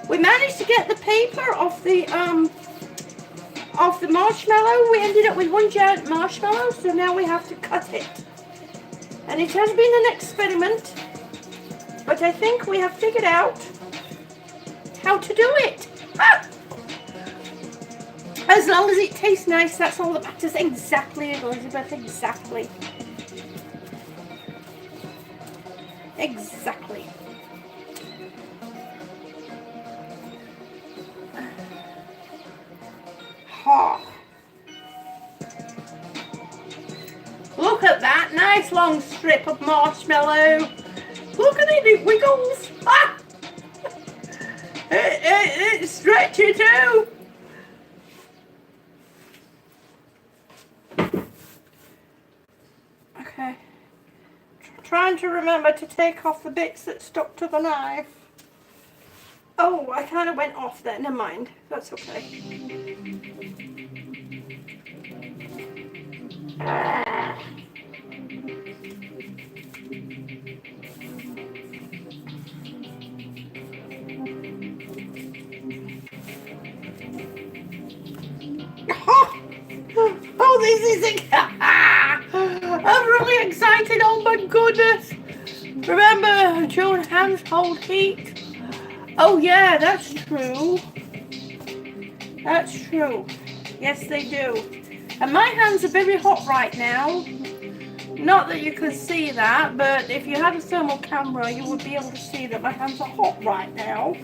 We managed to get the paper off the marshmallow. We ended up with one giant marshmallow, so now we have to cut it. And it has been an experiment. But I think we have figured out how to do it. Ah! As long as it tastes nice, that's all that matters. Exactly, Elizabeth, exactly. Exactly. Ha. Look at that nice long strip of marshmallow. Look at it, it wiggles. Ah! It's stretchy too. Okay. trying to remember to take off the bits that stuck to the knife. Oh, I kind of went off there. Never mind. That's okay. Oh, this is I'm really excited. Oh my goodness. Remember, Joan hands hold heat. Oh yeah, that's true. That's true. Yes, they do. And my hands are very hot right now. Not that you can see that, but if you had a thermal camera, you would be able to see that my hands are hot right now.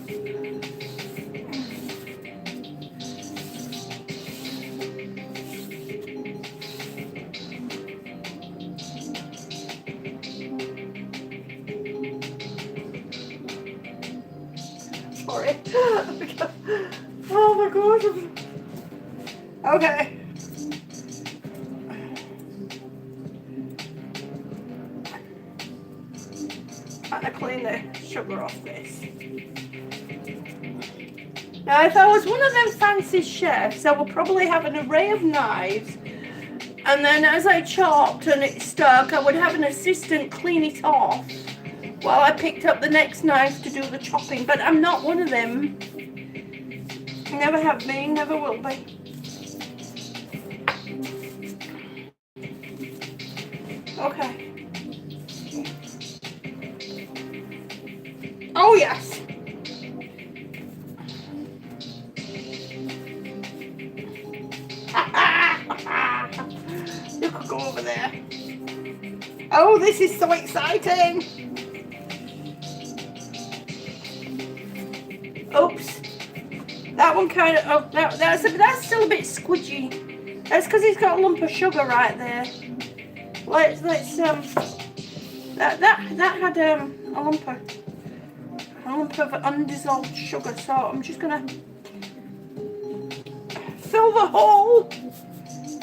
Sorry. Oh my gosh. Okay. Trying to clean the sugar off this. Now, if I was one of them fancy chefs, I would probably have an array of knives, and then as I chopped and it stuck, I would have an assistant clean it off while I picked up the next knife to do the chopping, but I'm not one of them. Never have been, never will be. Okay. Oh yes. You could go over there. Oh, this is so exciting. Oops. That one kind of, oh, that's still a bit squidgy. That's because he's got a lump of sugar right there. Let's that had a lump of undissolved sugar, so I'm just gonna fill the hole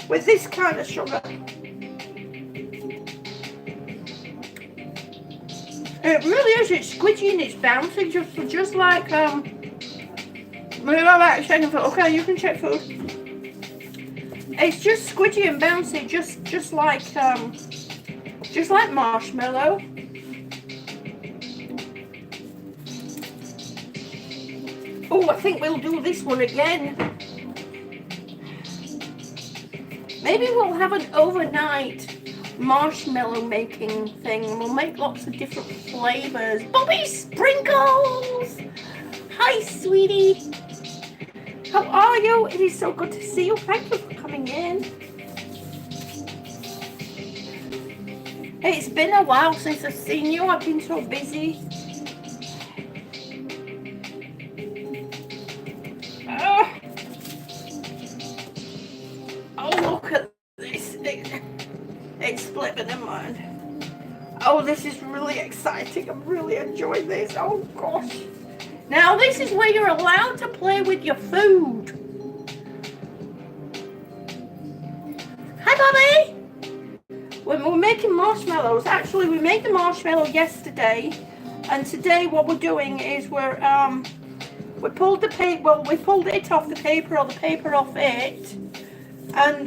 with this kind of sugar. It really is. It's squidgy and it's bouncy, just like okay, you can check food. It's just squidgy and bouncy, just like marshmallow. Oh, I think we'll do this one again. Maybe we'll have an overnight marshmallow making thing, and we'll make lots of different flavors. Bobby Sprinkles! Hi, sweetie. How are you? It is so good to see you. Thank you for coming in. Hey, it's been a while since I've seen you. I've been so busy. Oh, look at this. It's split, but never mind. Oh, this is really exciting. I'm really enjoying this. Oh, gosh. Now, this is where you're allowed to play with your food. Hi, Bobby. When we're making marshmallows, actually, we made the marshmallow yesterday, and today what we're doing is we pulled it off the paper, or the paper off it, and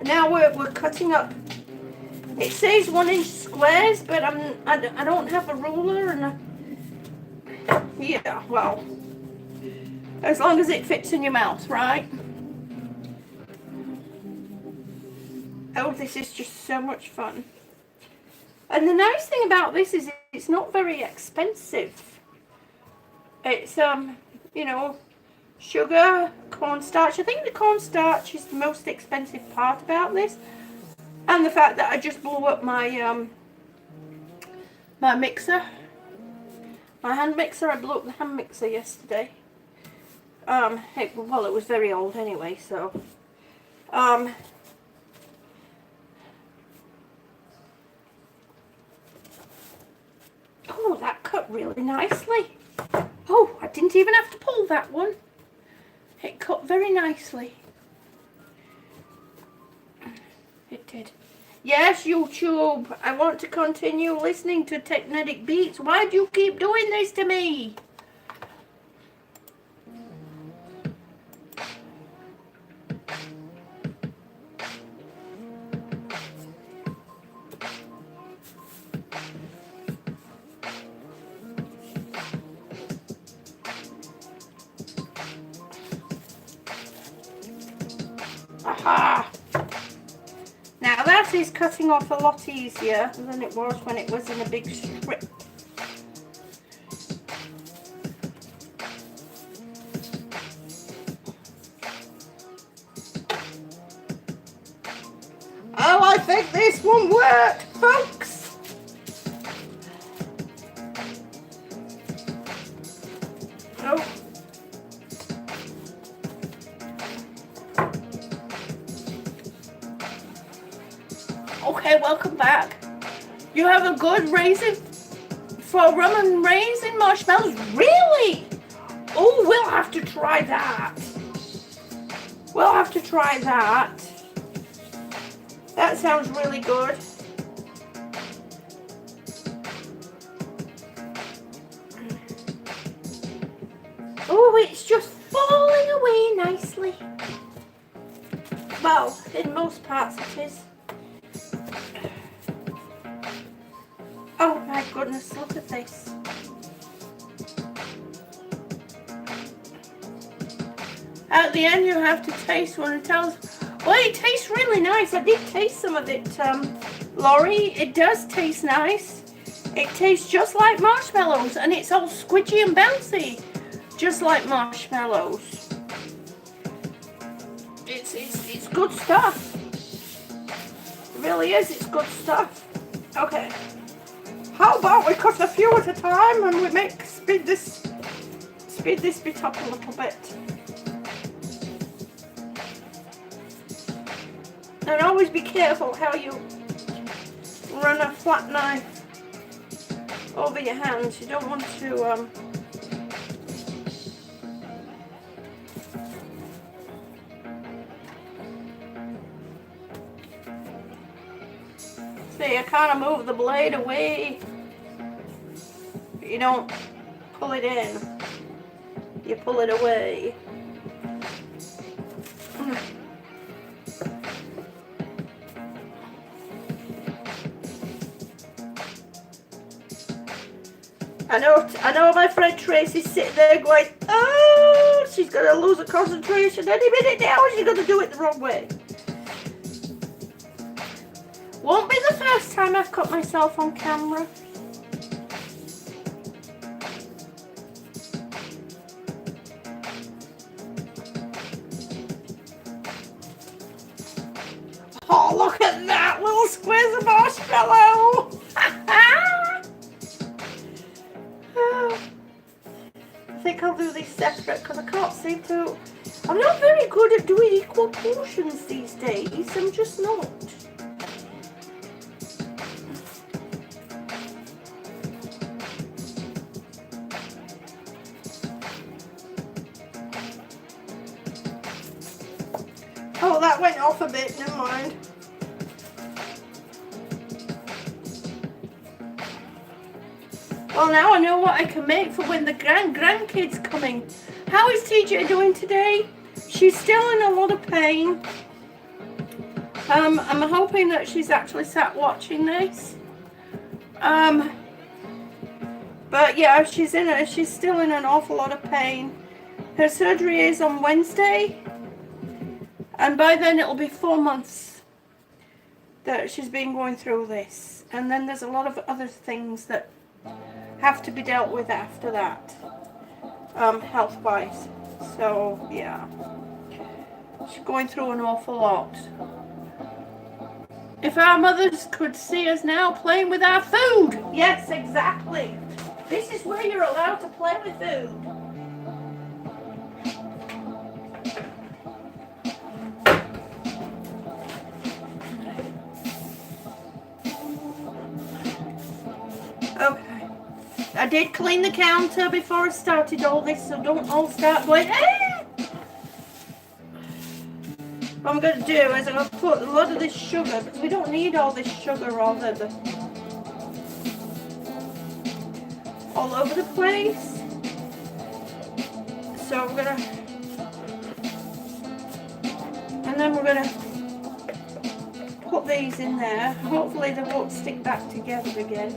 now we're cutting up. It says 1-inch squares, but I don't have a ruler, and yeah, well, as long as it fits in your mouth, right? Oh, this is just so much fun. And the nice thing about this is it's not very expensive. It's, you know, sugar, cornstarch. I think the cornstarch is the most expensive part about this. And the fact that I just blew up my, my mixer. My hand mixer. I blew up the hand mixer yesterday. It was very old anyway, so. Oh, that cut really nicely. Oh, I didn't even have to pull that one. It cut very nicely. It did. Yes, YouTube. I want to continue listening to Technetic Beats. Why do you keep doing this to me? Aha! Now that is cutting off a lot easier than it was when it was in a big strip. Oh, I think this one worked, folks! Oh. Okay, welcome back. You have a good raisin for rum and raisin marshmallows? Really? Oh, we'll have to try that. We'll have to try that. That sounds really good. Oh, it's just falling away nicely. Well, in most parts it is. Oh my goodness, look at this. At the end you have to taste one and tell us. Well, it tastes really nice. I did taste some of it, Laurie. It does taste nice. It tastes just like marshmallows and it's all squidgy and bouncy. Just like marshmallows. It's good stuff. It really is, it's good stuff. Okay. How about we cut a few at a time and we speed this bit up a little bit. And always be careful how you run a flat knife over your hands. You don't want to see, I kind of move the blade away. You don't pull it in. You pull it away. I know my friend Tracy's sitting there going, oh, she's going to lose her concentration any minute now. She's going to do it the wrong way. Won't be the first time I've cut myself on camera. Oh, look at that little squares of marshmallow. I think I'll do these separate because I can't seem to. I'm not very good at doing equal portions these days. I'm just not. Oh, that went off a bit. Never mind. Well, now I know what I can make for when the grandkids coming. How is TJ doing today? She's still in a lot of pain. I'm hoping that she's actually sat watching this. But yeah, she's still in an awful lot of pain. Her surgery is on Wednesday, and by then it'll be 4 months that she's been going through this. And then there's a lot of other things that have to be dealt with after that, health-wise. So yeah, she's going through an awful lot. If our mothers could see us now playing with our food. Yes, exactly. This is where you're allowed to play with food. Okay. I did clean the counter before I started all this, so don't all start going, ah! What I'm going to do is I'm going to put a lot of this sugar, because we don't need all this sugar all over the place. So we're going to, and then we're going to put these in there. Hopefully they won't stick back together again.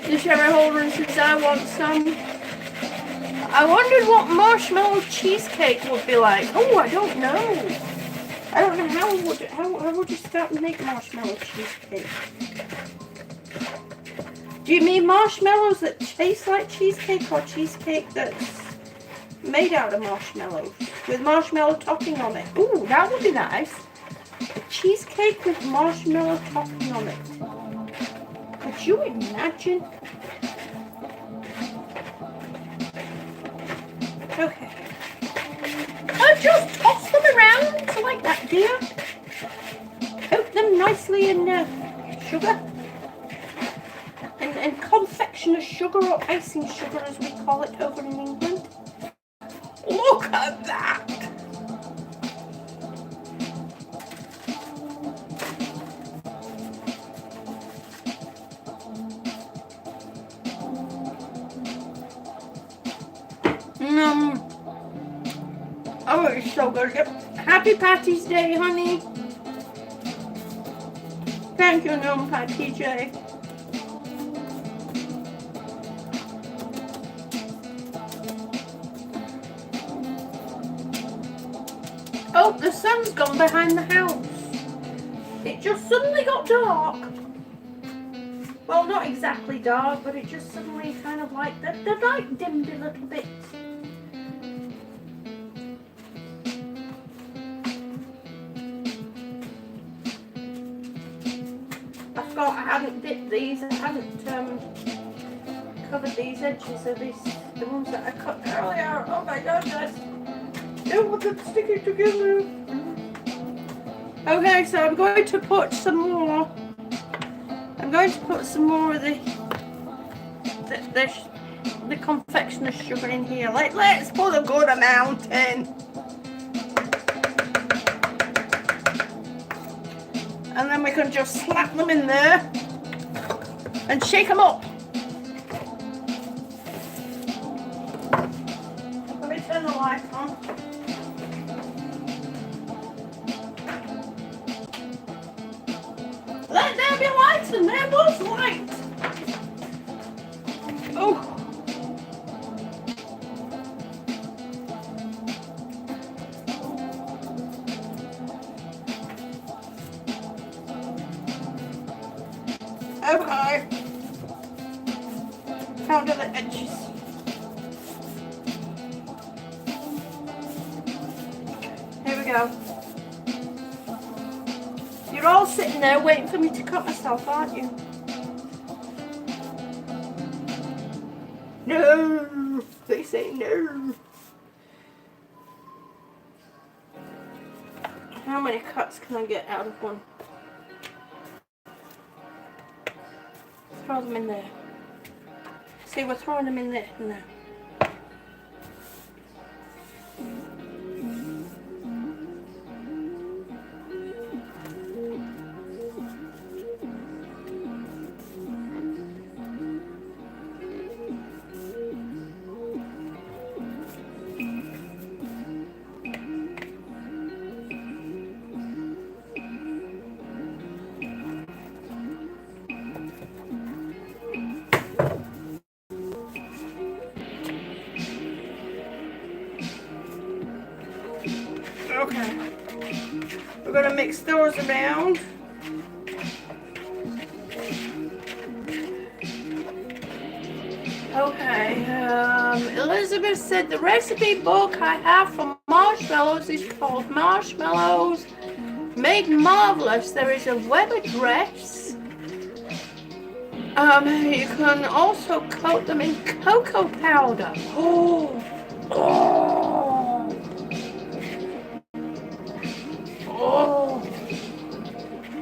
The cherry holder says I want some. I wondered what marshmallow cheesecake would be like. Oh, I don't know. I don't know how would you start to make marshmallow cheesecake. Do you mean marshmallows that taste like cheesecake, or cheesecake that's made out of marshmallows with marshmallow topping on it? Ooh, that would be nice. A cheesecake with marshmallow topping on it. Could you imagine? Okay. I'll just toss them around like that, dear. Coat them nicely in sugar. And confectioner sugar, or icing sugar as we call it over in England. Look at that! Oh, it's so good. Happy Patty's Day, honey. Thank you, Gnome Pie PJ. Oh, the sun's gone behind the house. It just suddenly got dark. Well, not exactly dark, but it just suddenly kind of like, the light dimmed a little bit. I forgot I hadn't dipped these, I hadn't covered these edges of these, the ones that I cut earlier. Oh my goodness. Don't want them sticking together. Okay, so I'm going to put some more. I'm going to put some more of the confectioner sugar in here. Let's put a good amount in. And then we can just slap them in there and shake them up. Let me turn the light on. Let there be light, and there was light. Oh. Okay. Down to the edges. Here we go. You're all sitting there waiting for me to cut myself, aren't you? No! They say no. How many cuts can I get out of one? Throw them in there. See, we're throwing them in there now. Okay, we're going to mix those around. Okay, Elizabeth said the recipe book I have for marshmallows is called Marshmallows Made Marvelous. There is a web address. You can also coat them in cocoa powder. Oh.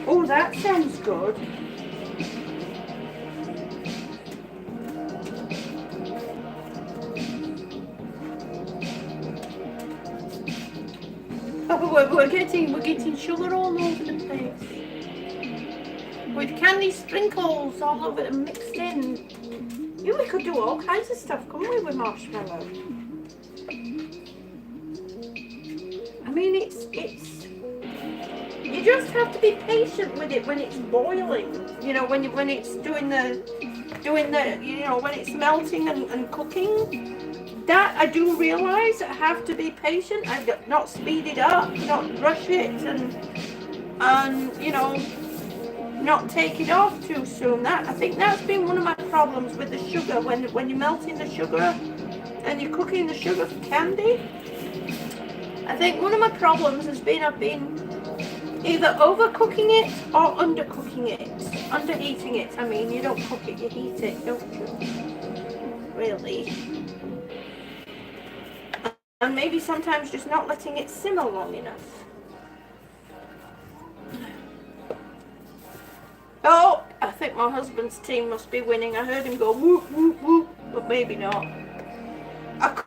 Oh, that sounds good. we're getting sugar all over the place. With candy sprinkles all over it mixed in. Yeah, we could do all kinds of stuff, couldn't we, with marshmallow? I mean, it's you just have to be patient with it when it's boiling. You know, when it's doing the you know, when it's melting and cooking. That I do realise I have to be patient. I not speed it up, not rush it, and you know, not take it off too soon. I think that's been one of my problems with the sugar. When you're melting the sugar and you're cooking the sugar for candy, I think one of my problems has been I've been either overcooking it or undercooking it, underheating it. I mean, you don't cook it, you heat it, don't you? Really. And maybe sometimes just not letting it simmer long enough. Oh, I think my husband's team must be winning. I heard him go whoop, whoop, whoop, but maybe not. I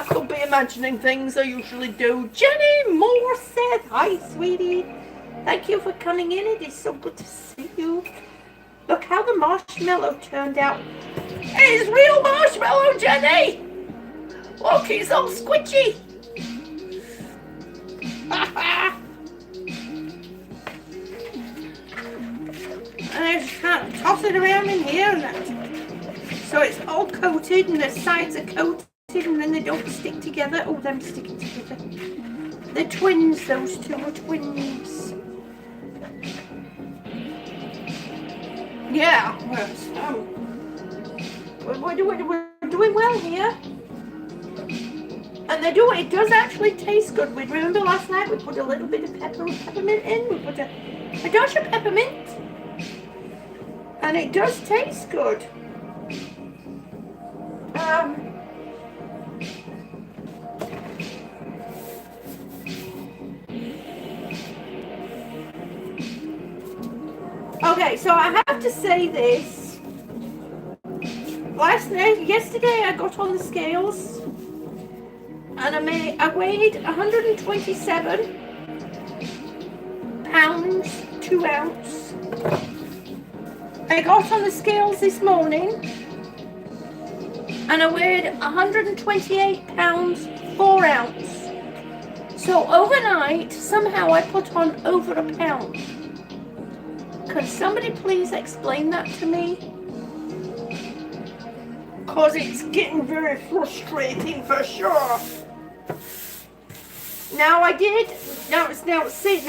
could be imagining things I usually do. Jenny Moore said, hi, sweetie. Thank you for coming in. It is so good to see you. Look how the marshmallow turned out. It is real marshmallow, Jenny. Look, he's all squidgy. And I just can't toss it around in here. And that. So it's all coated and the sides are coated and then they don't stick together. Oh, them sticking together. They're twins, those two are twins. Yeah, we're doing well here. And it does actually taste good. We remember last night we put a little bit of peppermint in. We put a dash of peppermint. And it does taste good. Okay, so I have to say this. Yesterday I got on the scales. And I weighed 127 pounds, 2 ounce. I got on the scales this morning and I weighed 128 pounds, 4 ounce. So overnight, somehow I put on over a pound. Can somebody please explain that to me? Because it's getting very frustrating for sure. Now I did. Now see.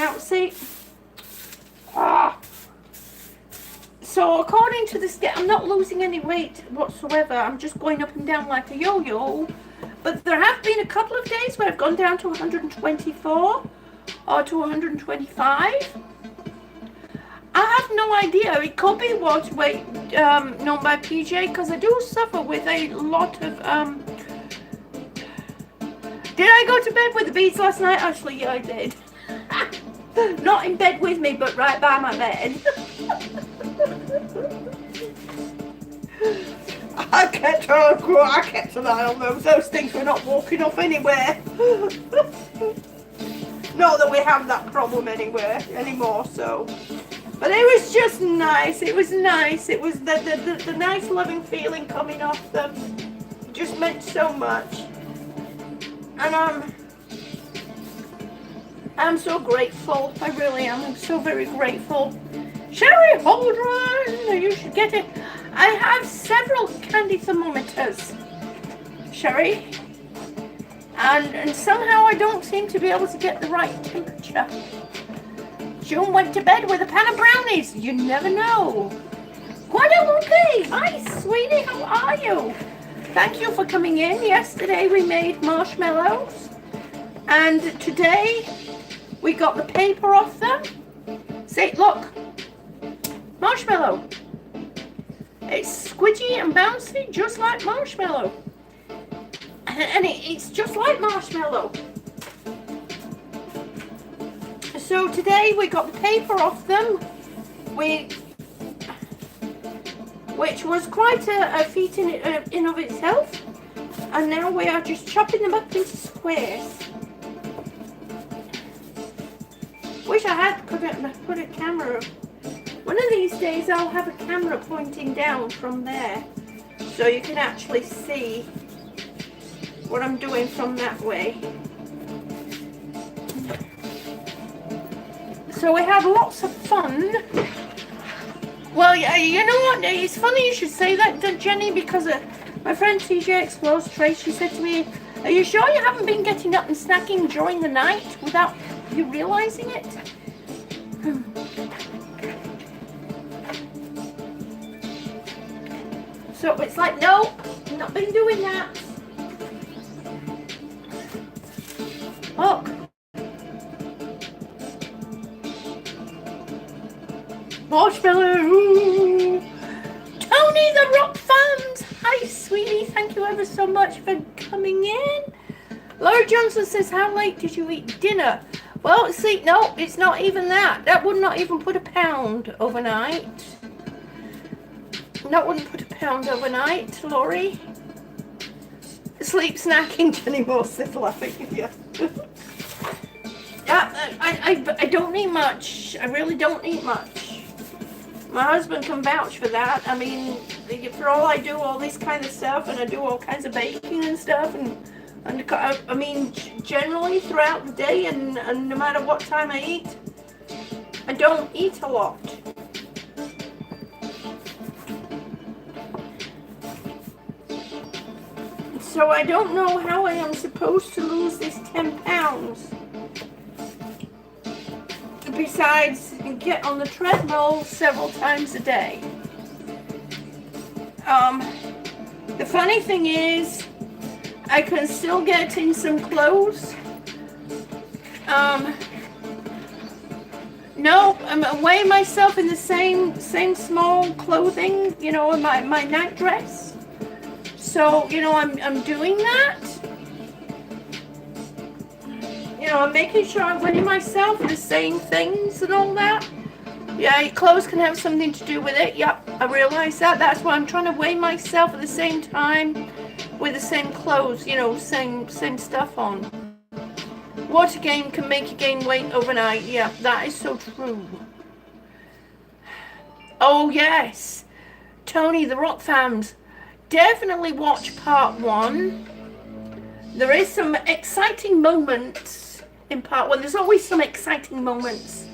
So according to the scale, I'm not losing any weight whatsoever. I'm just going up and down like a yo-yo. But there have been a couple of days where I've gone down to 124 or to 125. I have no idea. It could be what weight known by PJ, because I do suffer with a lot of Did I go to bed with the beads last night? Actually, yeah, I did. Not in bed with me, but right by my bed. I kept an eye on those. Those things were not walking off anywhere. Not that we have that problem anymore, so. But it was just nice. It was nice. It was the nice loving feeling coming off them. It just meant so much. And I'm so grateful. I really am. I'm so very grateful. Sherry Holdren, you should get it. I have several candy thermometers, Sherry. And somehow I don't seem to be able to get the right temperature. June went to bed with a pan of brownies. You never know. Guadalupe, hi sweetie, how are you? Thank you for coming in. Yesterday we made marshmallows. And today we got the paper off them. See, look. Marshmallow. It's squidgy and bouncy, just like marshmallow. And it's just like marshmallow. So today we got the paper off them, which was quite a feat in of itself. And now we are just chopping them up into squares. Wish I had put a camera. One of these days I'll have a camera pointing down from there, so you can actually see what I'm doing from that way. So we had lots of fun. Well, yeah, you know what? It's funny you should say that, Jenny, because my friend TJ Explores Trace, she said to me, "Are you sure you haven't been getting up and snacking during the night without you realizing it?" So it's like, nope, not been doing that. Look. Marshmallow! Tony the Rock fans! Hi, sweetie. Thank you ever so much for coming in. Laura Johnson says, how late did you eat dinner? Well, see, no, it's not even that. That would not even put a pound overnight. That wouldn't put a pound overnight, Laurie. Sleep snacking, Jenny Morse laughing. Yeah. Yeah, I don't eat much. I really don't eat much. My husband can vouch for that. I mean, for all I do all this kind of stuff, and I do all kinds of baking and stuff, and I mean, generally throughout the day, and no matter what time I eat, I don't eat a lot. So I don't know how I am supposed to lose this 10 pounds. Besides, get on the treadmill several times a day. The funny thing is, I can still get in some clothes. No, I'm weighing myself in the same small clothing, you know, my night dress. So, you know, I'm doing that. You know, I'm making sure I'm weighing myself the same things and all that. Yeah, your clothes can have something to do with it. Yep, I realize that. That's why I'm trying to weigh myself at the same time with the same clothes, you know, same stuff on. Water gain can make you gain weight overnight. Yeah, that is so true. Oh, yes. Tony, the Rock fans, definitely watch part 1. There is some exciting moments in part 1. There's always some exciting moments,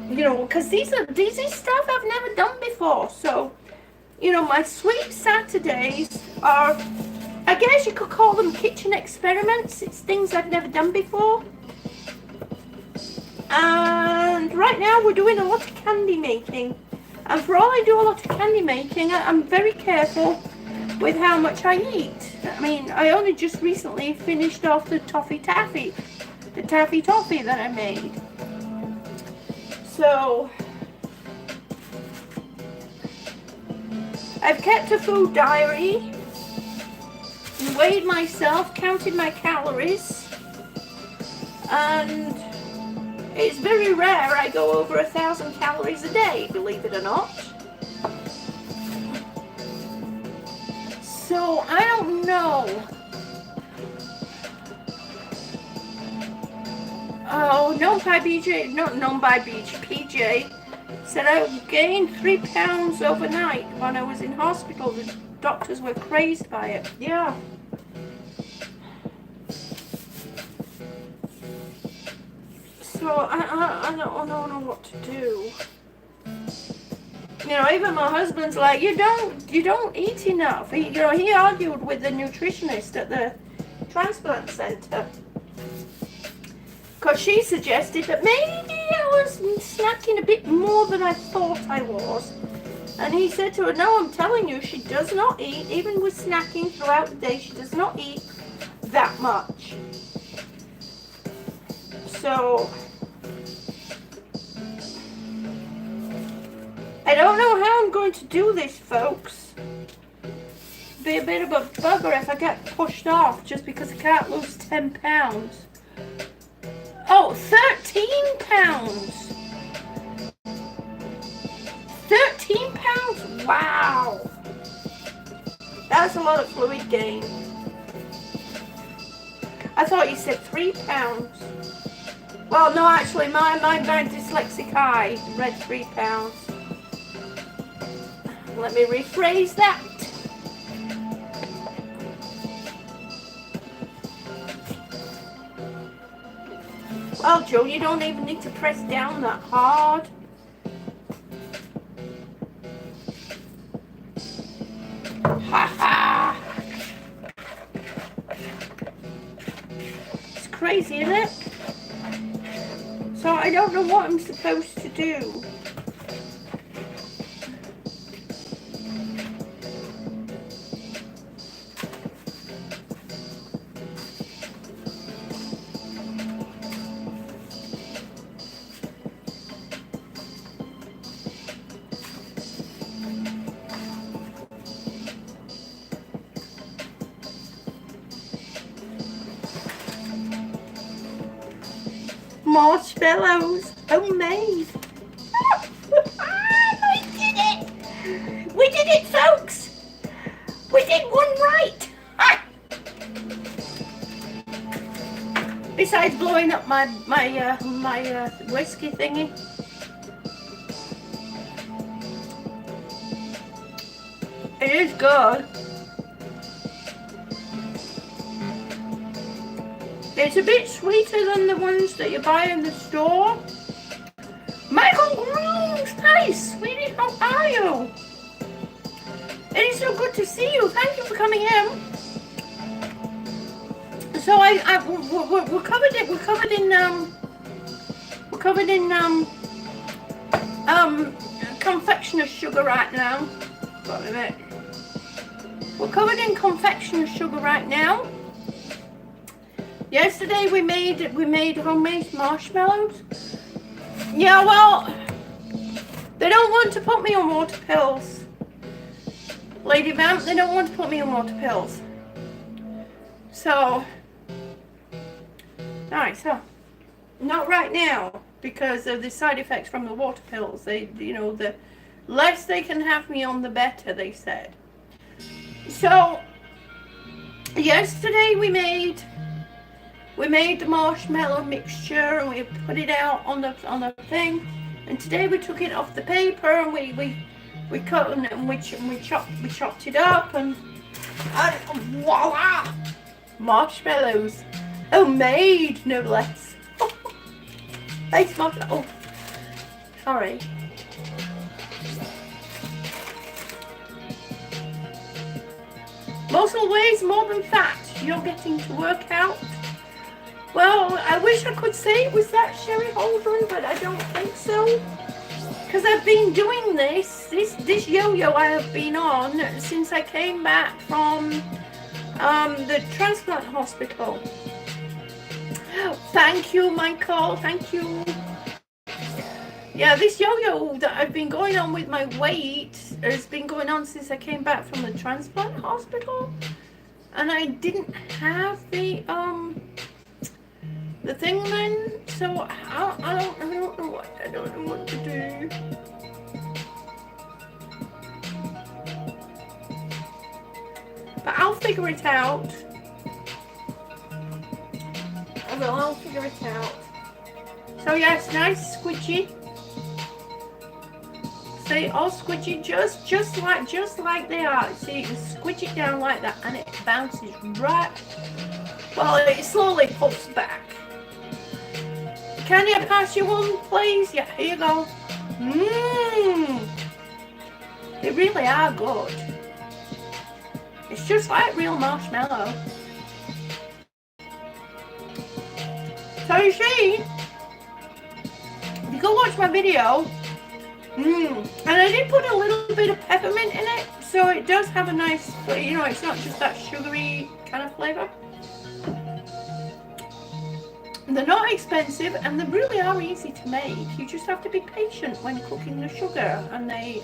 you know, because these is stuff I've never done before. So, you know, my sweet Saturdays are, I guess you could call them kitchen experiments. It's things I've never done before. And right now we're doing a lot of candy making. And for all I do a lot of candy making, I'm very careful with how much I eat. I mean, I only just recently finished off the taffy toffee that I made. So I've kept a food diary, weighed myself, counted my calories, and it's very rare I go over 1,000 calories a day, believe it or not. So I don't know. Oh, known by BJ, not known by PJ said I gained 3 pounds overnight when I was in hospital. The doctors were crazed by it. Yeah. So I don't know what to do. You know, even my husband's like, you don't eat enough. He argued with the nutritionist at the transplant center, because she suggested that maybe I was snacking a bit more than I thought I was. And he said to her, no, I'm telling you, she does not eat, even with snacking throughout the day, she does not eat that much. So I don't know how I'm going to do this, folks. Be a bit of a bugger if I get pushed off just because I can't lose 10 pounds. Oh, 13 pounds. 13 pounds? Wow. That's a lot of fluid gain. I thought you said 3 pounds. Well, no, actually, my dyslexic eye read £3. Let me rephrase that. Well, Joe, you don't even need to press down that hard. Ha ha! It's crazy, isn't it? So I don't know what I'm supposed to do. Marshmallows, homemade. I did it! We did it, folks! We did one right! Besides blowing up my whiskey thingy. It is good. It's a bit sweeter than the ones that you buy in the store. Michael Groom's nice, sweetie, how are you? It is so good to see you. Thank you for coming in. So we're covered in confectioner's sugar right now. Got a bit. We're covered in confectioner's sugar right now. Yesterday we made homemade marshmallows. Yeah, well, they don't want to put me on water pills. Lady Vamp, they don't want to put me on water pills. So, nice, huh? Not right now, because of the side effects from the water pills. They, you know, the less they can have me on, the better, they said. So, yesterday we made the marshmallow mixture and we put it out on the thing, and today we took it off the paper and we cut and we chopped it up and voila, marshmallows, homemade, no less. Thanks, marshmallow. Oh, sorry. Muscle weighs more than fat. You're getting to work out. Well, I wish I could say it was that, Sherry Holdren, but I don't think so. Because I've been doing this yo-yo I have been on since I came back from the transplant hospital. Thank you, Michael, thank you. Yeah, this yo-yo that I've been going on with my weight has been going on since I came back from the transplant hospital. And I didn't have the thing then, so I don't know what to do. But I'll figure it out. I'll figure it out. So yes, nice squidgy. See, all squidgy, just like they are. See, you can squidge it down like that, and it bounces right. Well, it slowly pulls back. Can you pass you one, please? Yeah, here you go. They really are good. It's just like real marshmallow. So you see, if you go watch my video, and I did put a little bit of peppermint in it, so it does have a nice, you know, it's not just that sugary kind of flavour. They're not expensive and they really are easy to make. You just have to be patient when cooking the sugar and the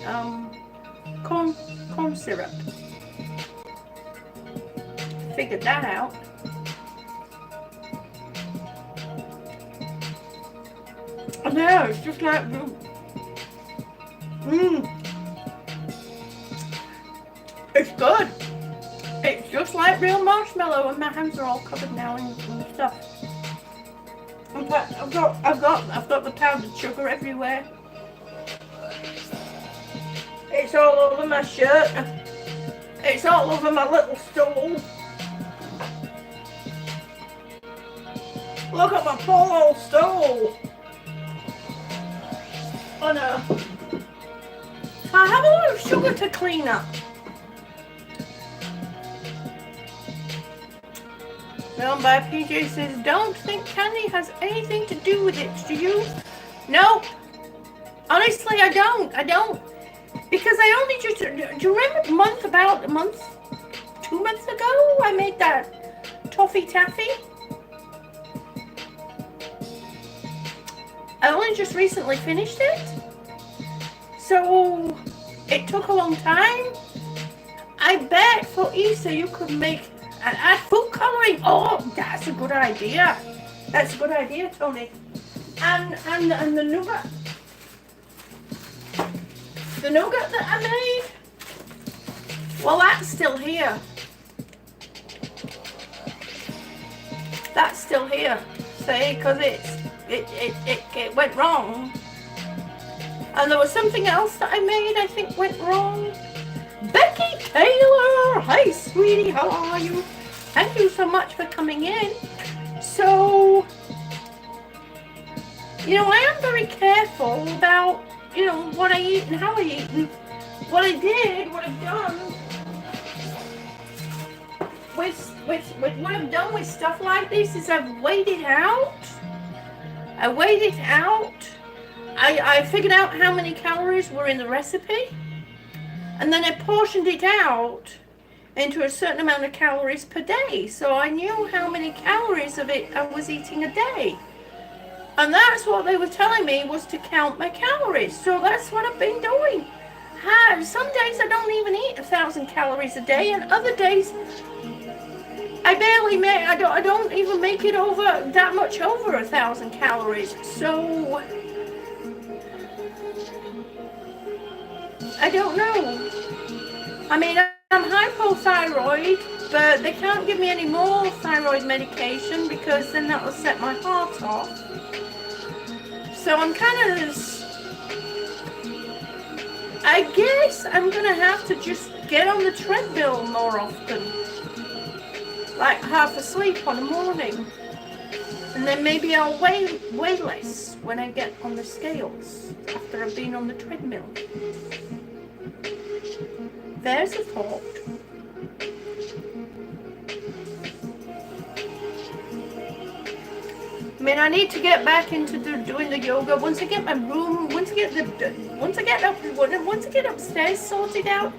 corn syrup. Figured that out. I know, it's just like it's good. It's just like real marshmallow, and my hands are all covered now in stuff. In fact, I've got the powdered sugar everywhere. It's all over my shirt. It's all over my little stool. Look at my poor old stool. Oh no. I have a lot of sugar to clean up. Down by PJ says, don't think candy has anything to do with it, do you? Nope. Honestly, I don't. Because I only just, do you remember about a month, 2 months ago, I made that toffee taffy? I only just recently finished it. So, it took a long time. I bet for Easter you could make and add food coloring. Oh, that's a good idea. That's a good idea, Tony. And the nougat. The nougat that I made. Well, that's still here. That's still here. See, because it went wrong. And there was something else that I made I think went wrong. Becky Taylor, hi sweetie, how are you? Thank you so much for coming in. So, you know, I am very careful about, you know, what I eat and how I eat. And what I did, what I've done with what I've done with stuff like this is I've weighed it out. I weighed it out. I figured out how many calories were in the recipe. And then I portioned it out into a certain amount of calories per day. So I knew how many calories of it I was eating a day. And that's what they were telling me was to count my calories. So that's what I've been doing. Some days I don't even eat 1,000 calories a day, and other days I barely make, I don't even make it over that much over 1,000 calories. So I don't know. I mean, I'm hypothyroid, but they can't give me any more thyroid medication because then that will set my heart off. So I'm kind of, I guess I'm going to have to just get on the treadmill more often. Like half asleep on a morning. And then maybe I'll weigh less when I get on the scales after I've been on the treadmill. There's a thought. I mean, I need to get back into doing the yoga. Once I get my room, once I get upstairs sorted out,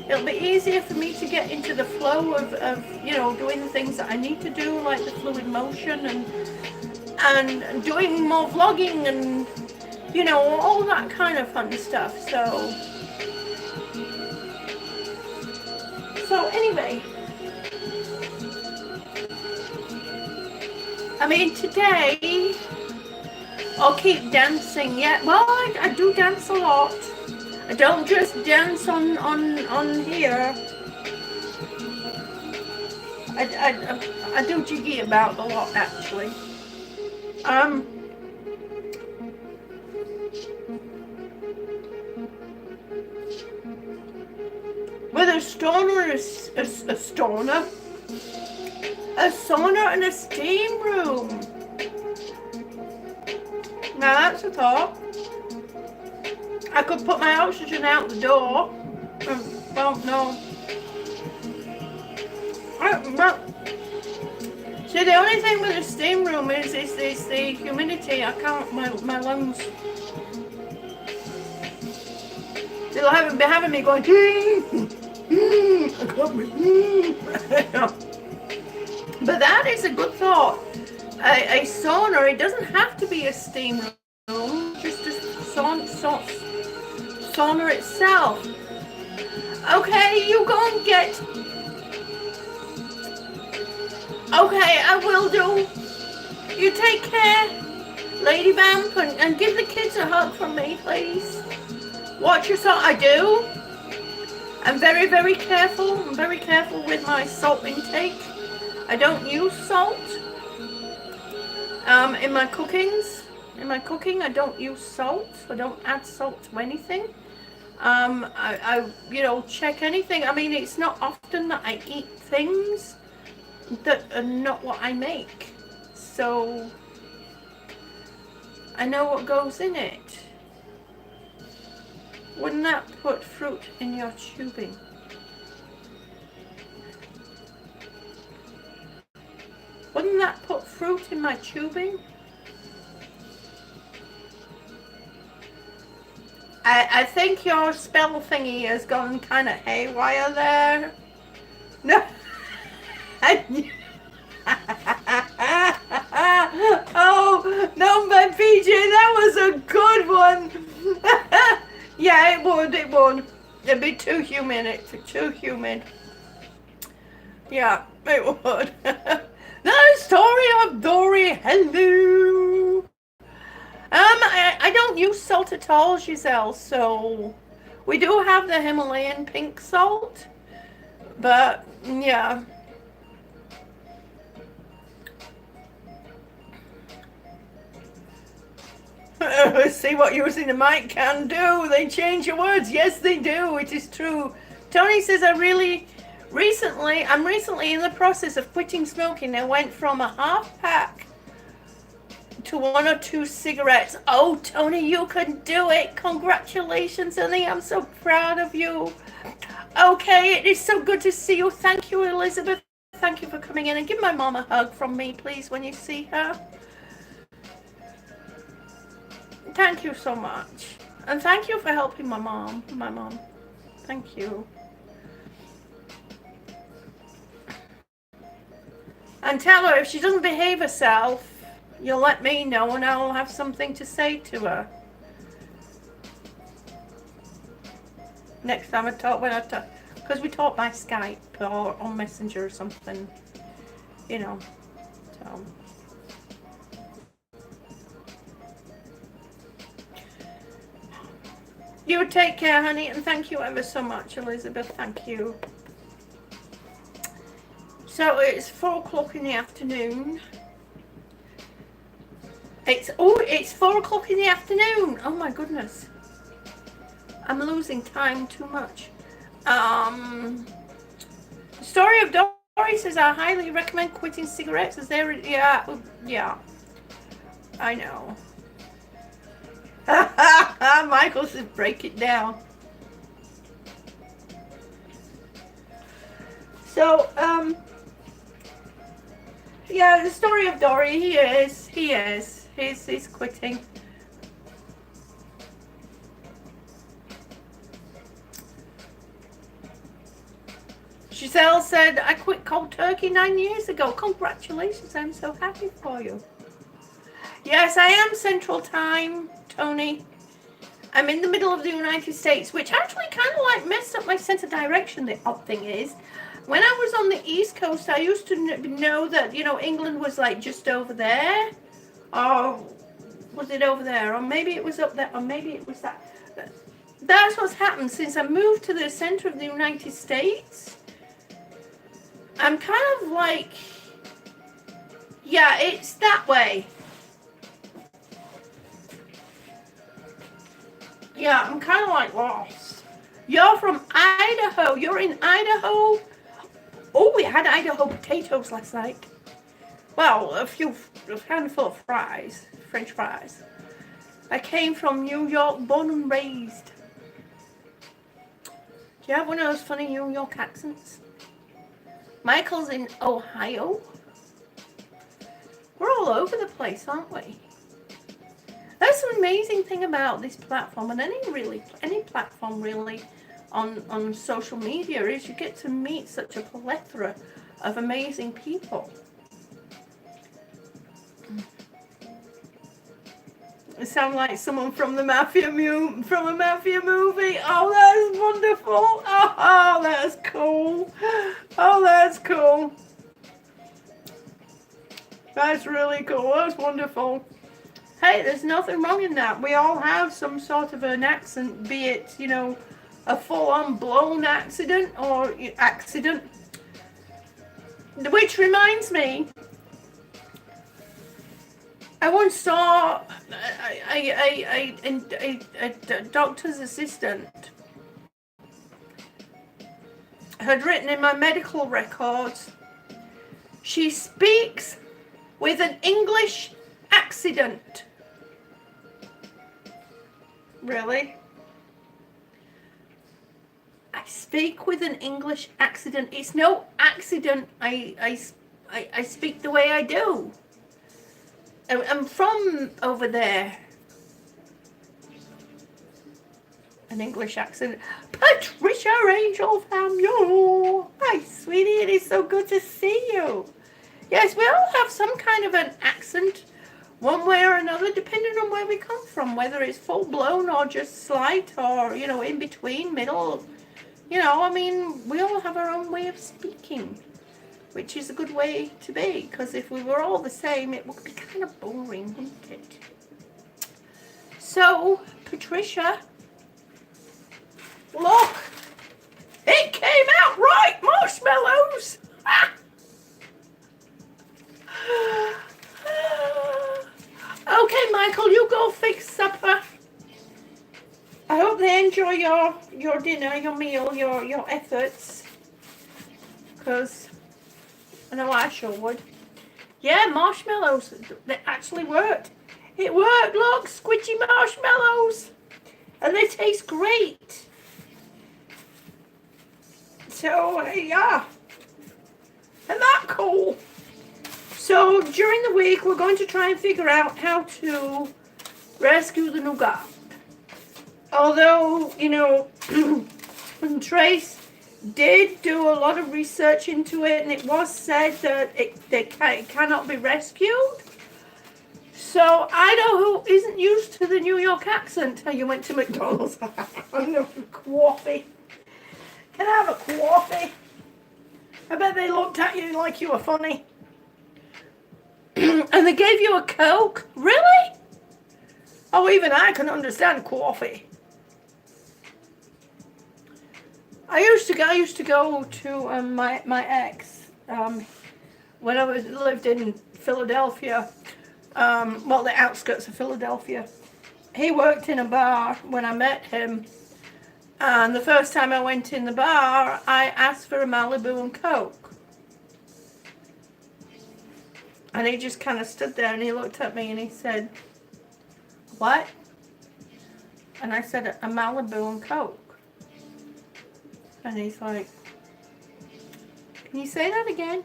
it'll be easier for me to get into the flow of you know, doing the things that I need to do, like the fluid motion and doing more vlogging and, you know, all that kind of fun stuff. So anyway, I mean, today I'll keep dancing. Yeah, well, I do dance a lot. I don't just dance on here. I do jiggy about a lot, actually. With a sauna and a steam room. Now that's a thought. I could put my oxygen out the door. Well, no. See, the only thing with a steam room is the humidity. I can't, my lungs. They'll be having me going, I can't breathe. But that is a good thought. A sauna, it doesn't have to be a steam room, just a sauna itself. Okay, you go and get. Okay, I will do. You take care, Lady Vamp, and give the kids a hug from me, please. Watch your salt. I do. I'm very, very careful. I'm very careful with my salt intake. I don't use salt. In my cooking, I don't use salt. I don't add salt to anything. I check anything. I mean, it's not often that I eat things that are not what I make. So I know what goes in it. Wouldn't that put fruit in your tubing? Wouldn't that put fruit in my tubing? I think your spell thingy has gone kind of haywire there. No. Oh, no, my PJ, that was a good one. Yeah, it would. It'd be too humid. Too humid. Yeah, it would. The story of Dory. Hello. I don't use salt at all, Giselle, so we do have the Himalayan pink salt, but yeah. See what using the mic can do. They change your words. Yes, they do. It is true. Tony says, I'm recently in the process of quitting smoking. I went from a half pack to 1 or 2 cigarettes. Oh, Tony, you can do it. Congratulations, honey. I'm so proud of you. Okay, it is so good to see you. Thank you, Elizabeth. Thank you for coming in, and give my mom a hug from me, please, when you see her. Thank you so much. And thank you for helping my mom. Thank you. And tell her if she doesn't behave herself, you'll let me know and I'll have something to say to her. Next time because we talk by Skype or on Messenger or something, so. You take care, honey, and thank you ever so much, Elizabeth. Thank you. So it's 4 o'clock in the afternoon. It's 4 o'clock in the afternoon. Oh my goodness. I'm losing time too much. Story of Dory says, I highly recommend quitting cigarettes as they're, yeah, I know. Michael says, break it down. So, yeah, the story of Dory, he's quitting. Giselle said, I quit cold turkey 9 years ago. Congratulations, I'm so happy for you. Yes, I am Central Time, Tony. I'm in the middle of the United States, which actually kind of like messed up my sense of direction. The odd thing is, when I was on the East Coast, I used to know that, England was like just over there. Or was it over there? Or maybe it was up there. Or maybe it was that. That's what's happened since I moved to the center of the United States. I'm kind of like, yeah, it's that way. Yeah, I'm kind of like lost. You're from Idaho. You're in Idaho. Oh, we had Idaho potatoes last night. Well, a handful of fries, French fries. I came from New York, born and raised. Do you have one of those funny New York accents? Michael's in Ohio. We're all over the place, aren't we? That's an amazing thing about this platform, and any platform really on social media, is you get to meet such a plethora of amazing people. It sounds like someone from a mafia movie. Oh, that's wonderful. Oh, that's cool. Oh, that's cool. That's really cool. That's wonderful. Hey, there's nothing wrong in that. We all have some sort of an accent, be it, a full-on blown accident or accident. Which reminds me, I once saw a doctor's assistant had written in my medical records, she speaks with an English accent. Really? I speak with an English accent. It's no accident I speak the way I do. I'm from over there. An English accent. Patricia Angel from you. Hi, sweetie. It is so good to see you. Yes, we all have some kind of an accent, one way or another, depending on where we come from, whether it's full-blown or just slight or, you know, in between, middle. You know, I mean, we all have our own way of speaking, which is a good way to be, because if we were all the same, it would be kind of boring, wouldn't it? So, Patricia, look, it came out right, marshmallows. Okay, Michael, you go fix supper. I hope they enjoy your dinner, your meal, your efforts, because I know I sure would. Yeah, marshmallows, they actually worked. It worked, look, squidgy marshmallows, and they taste great. So, yeah, isn't that cool? So, during the week, we're going to try and figure out how to rescue the nougat. Although, you know, Trace did do a lot of research into it, and it was said that it cannot be rescued. So, Idaho isn't used to the New York accent. Oh, you went to McDonald's. I know, coffee. Can I have a coffee? I bet they looked at you like you were funny. And they gave you a Coke? Really? Oh, even I can understand coffee. I used to go to my ex when I lived in Philadelphia. Well, the outskirts of Philadelphia. He worked in a bar when I met him, and the first time I went in the bar, I asked for a Malibu and Coke. And he just kind of stood there and he looked at me and he said, "What?" And I said, "A Malibu and Coke." And he's like, "Can you say that again?"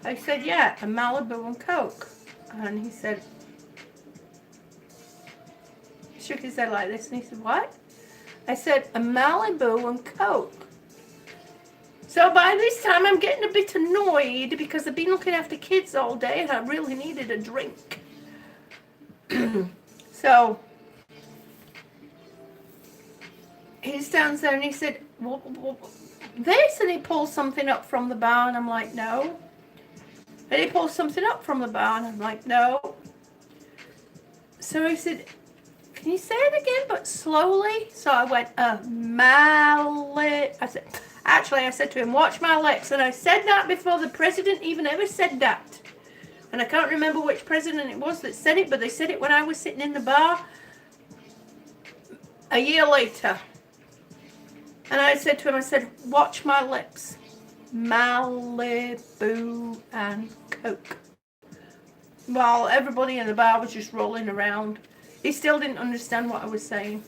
I said, "Yeah, a Malibu and Coke." And he said, shook his head like this and he said, "What?" I said, "A Malibu and Coke." So by this time I'm getting a bit annoyed because I've been looking after kids all day and I really needed a drink. So he stands there and he said, well, this, and he pulls something up from the bar and I'm like, "No." And he pulls something up from the bar and I'm like, "No." So he said, "Can you say it again but slowly?" So I went, I said to him, "Watch my lips." And I said that before the president even ever said that. And I can't remember which president it was that said it, but they said it when I was sitting in the bar a year later. And I said to him, I said, "Watch my lips. Malibu and Coke." While everybody in the bar was just rolling around. He still didn't understand what I was saying.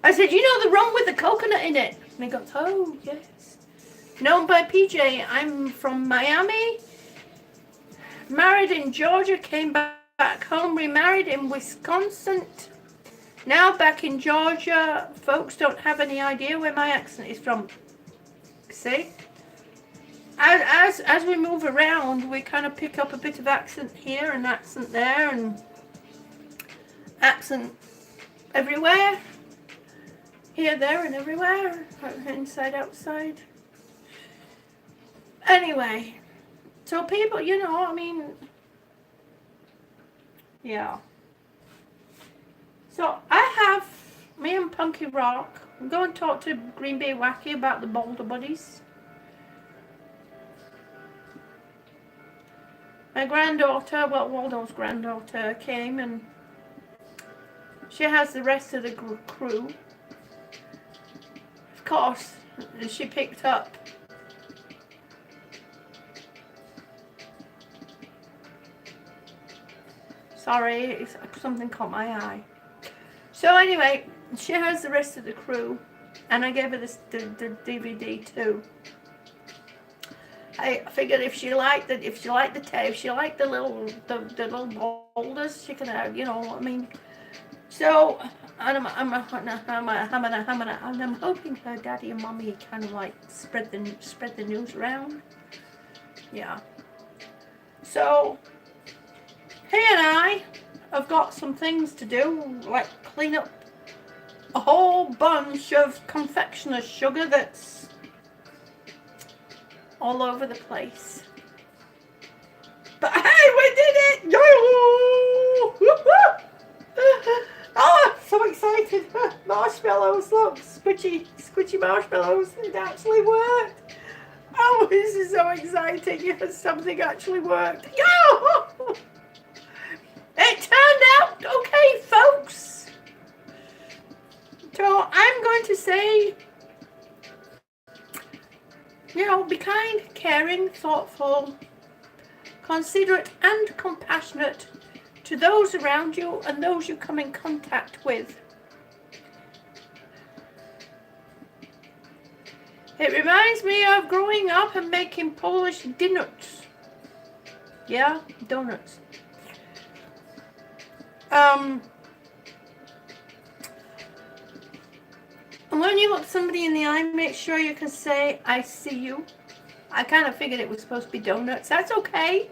I said, "You know the rum with the coconut in it?" And he goes, "Oh, yes. Known by PJ. I'm from Miami. Married in Georgia. Came back home. Remarried in Wisconsin. Now back in Georgia. Folks don't have any idea where my accent is from." See? As we move around, we kind of pick up a bit of accent here and accent there and accent everywhere. Here, there, and everywhere. Inside, outside. Anyway, so people, you know, I mean, yeah. So I have me and Punky Rock. I'm going to talk to Green Bay Wacky about the Boulder Buddies. my granddaughter, well, Waldo's granddaughter, came, and she has the rest of the crew. Of course, she picked up sorry, something caught my eye. So anyway, she has the rest of the crew, and I gave her the DVD too. I figured if she liked the tape, if she liked the little boulders, she could have, you know what I mean. So, and I'm hoping her daddy and mommy kind of like spread the news around. Yeah. So, he and I have got some things to do, like clean up a whole bunch of confectioner's sugar that's all over the place. But hey, we did it! Yo! Oh, I'm so excited. Marshmallows, look, squishy marshmallows. It actually worked. Oh, this is so exciting. Yes, something actually worked. Yo! It turned out okay, folks. So I'm going to say, you know, be kind, caring, thoughtful, considerate and compassionate to those around you and those you come in contact with. It reminds me of growing up and making Polish donuts. Yeah, donuts. And when you look somebody in the eye, make sure you can say, I see you. I kind of figured it was supposed to be donuts. That's okay.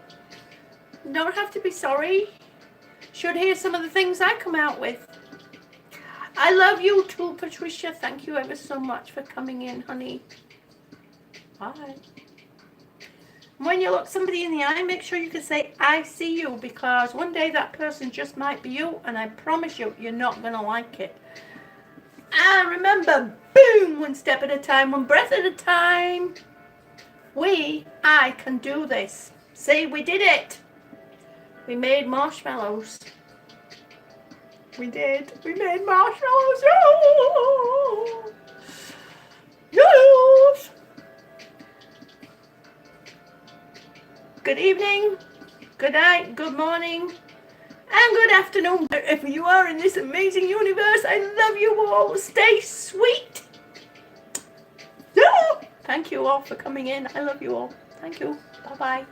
You don't have to be sorry. Should hear some of the things I come out with. I love you too, Patricia. Thank you ever so much for coming in, honey. Bye. When you look somebody in the eye, make sure you can say, I see you, because one day that person just might be you, and I promise you, you're not going to like it. And remember, boom, one step at a time, one breath at a time. I can do this. See, we did it. We made marshmallows. We did. We made marshmallows. Yes. Good evening, good night, good morning, and good afternoon, wherever you are in this amazing universe. I love you all. Stay sweet. Thank you all for coming in. I love you all. Thank you. Bye-bye.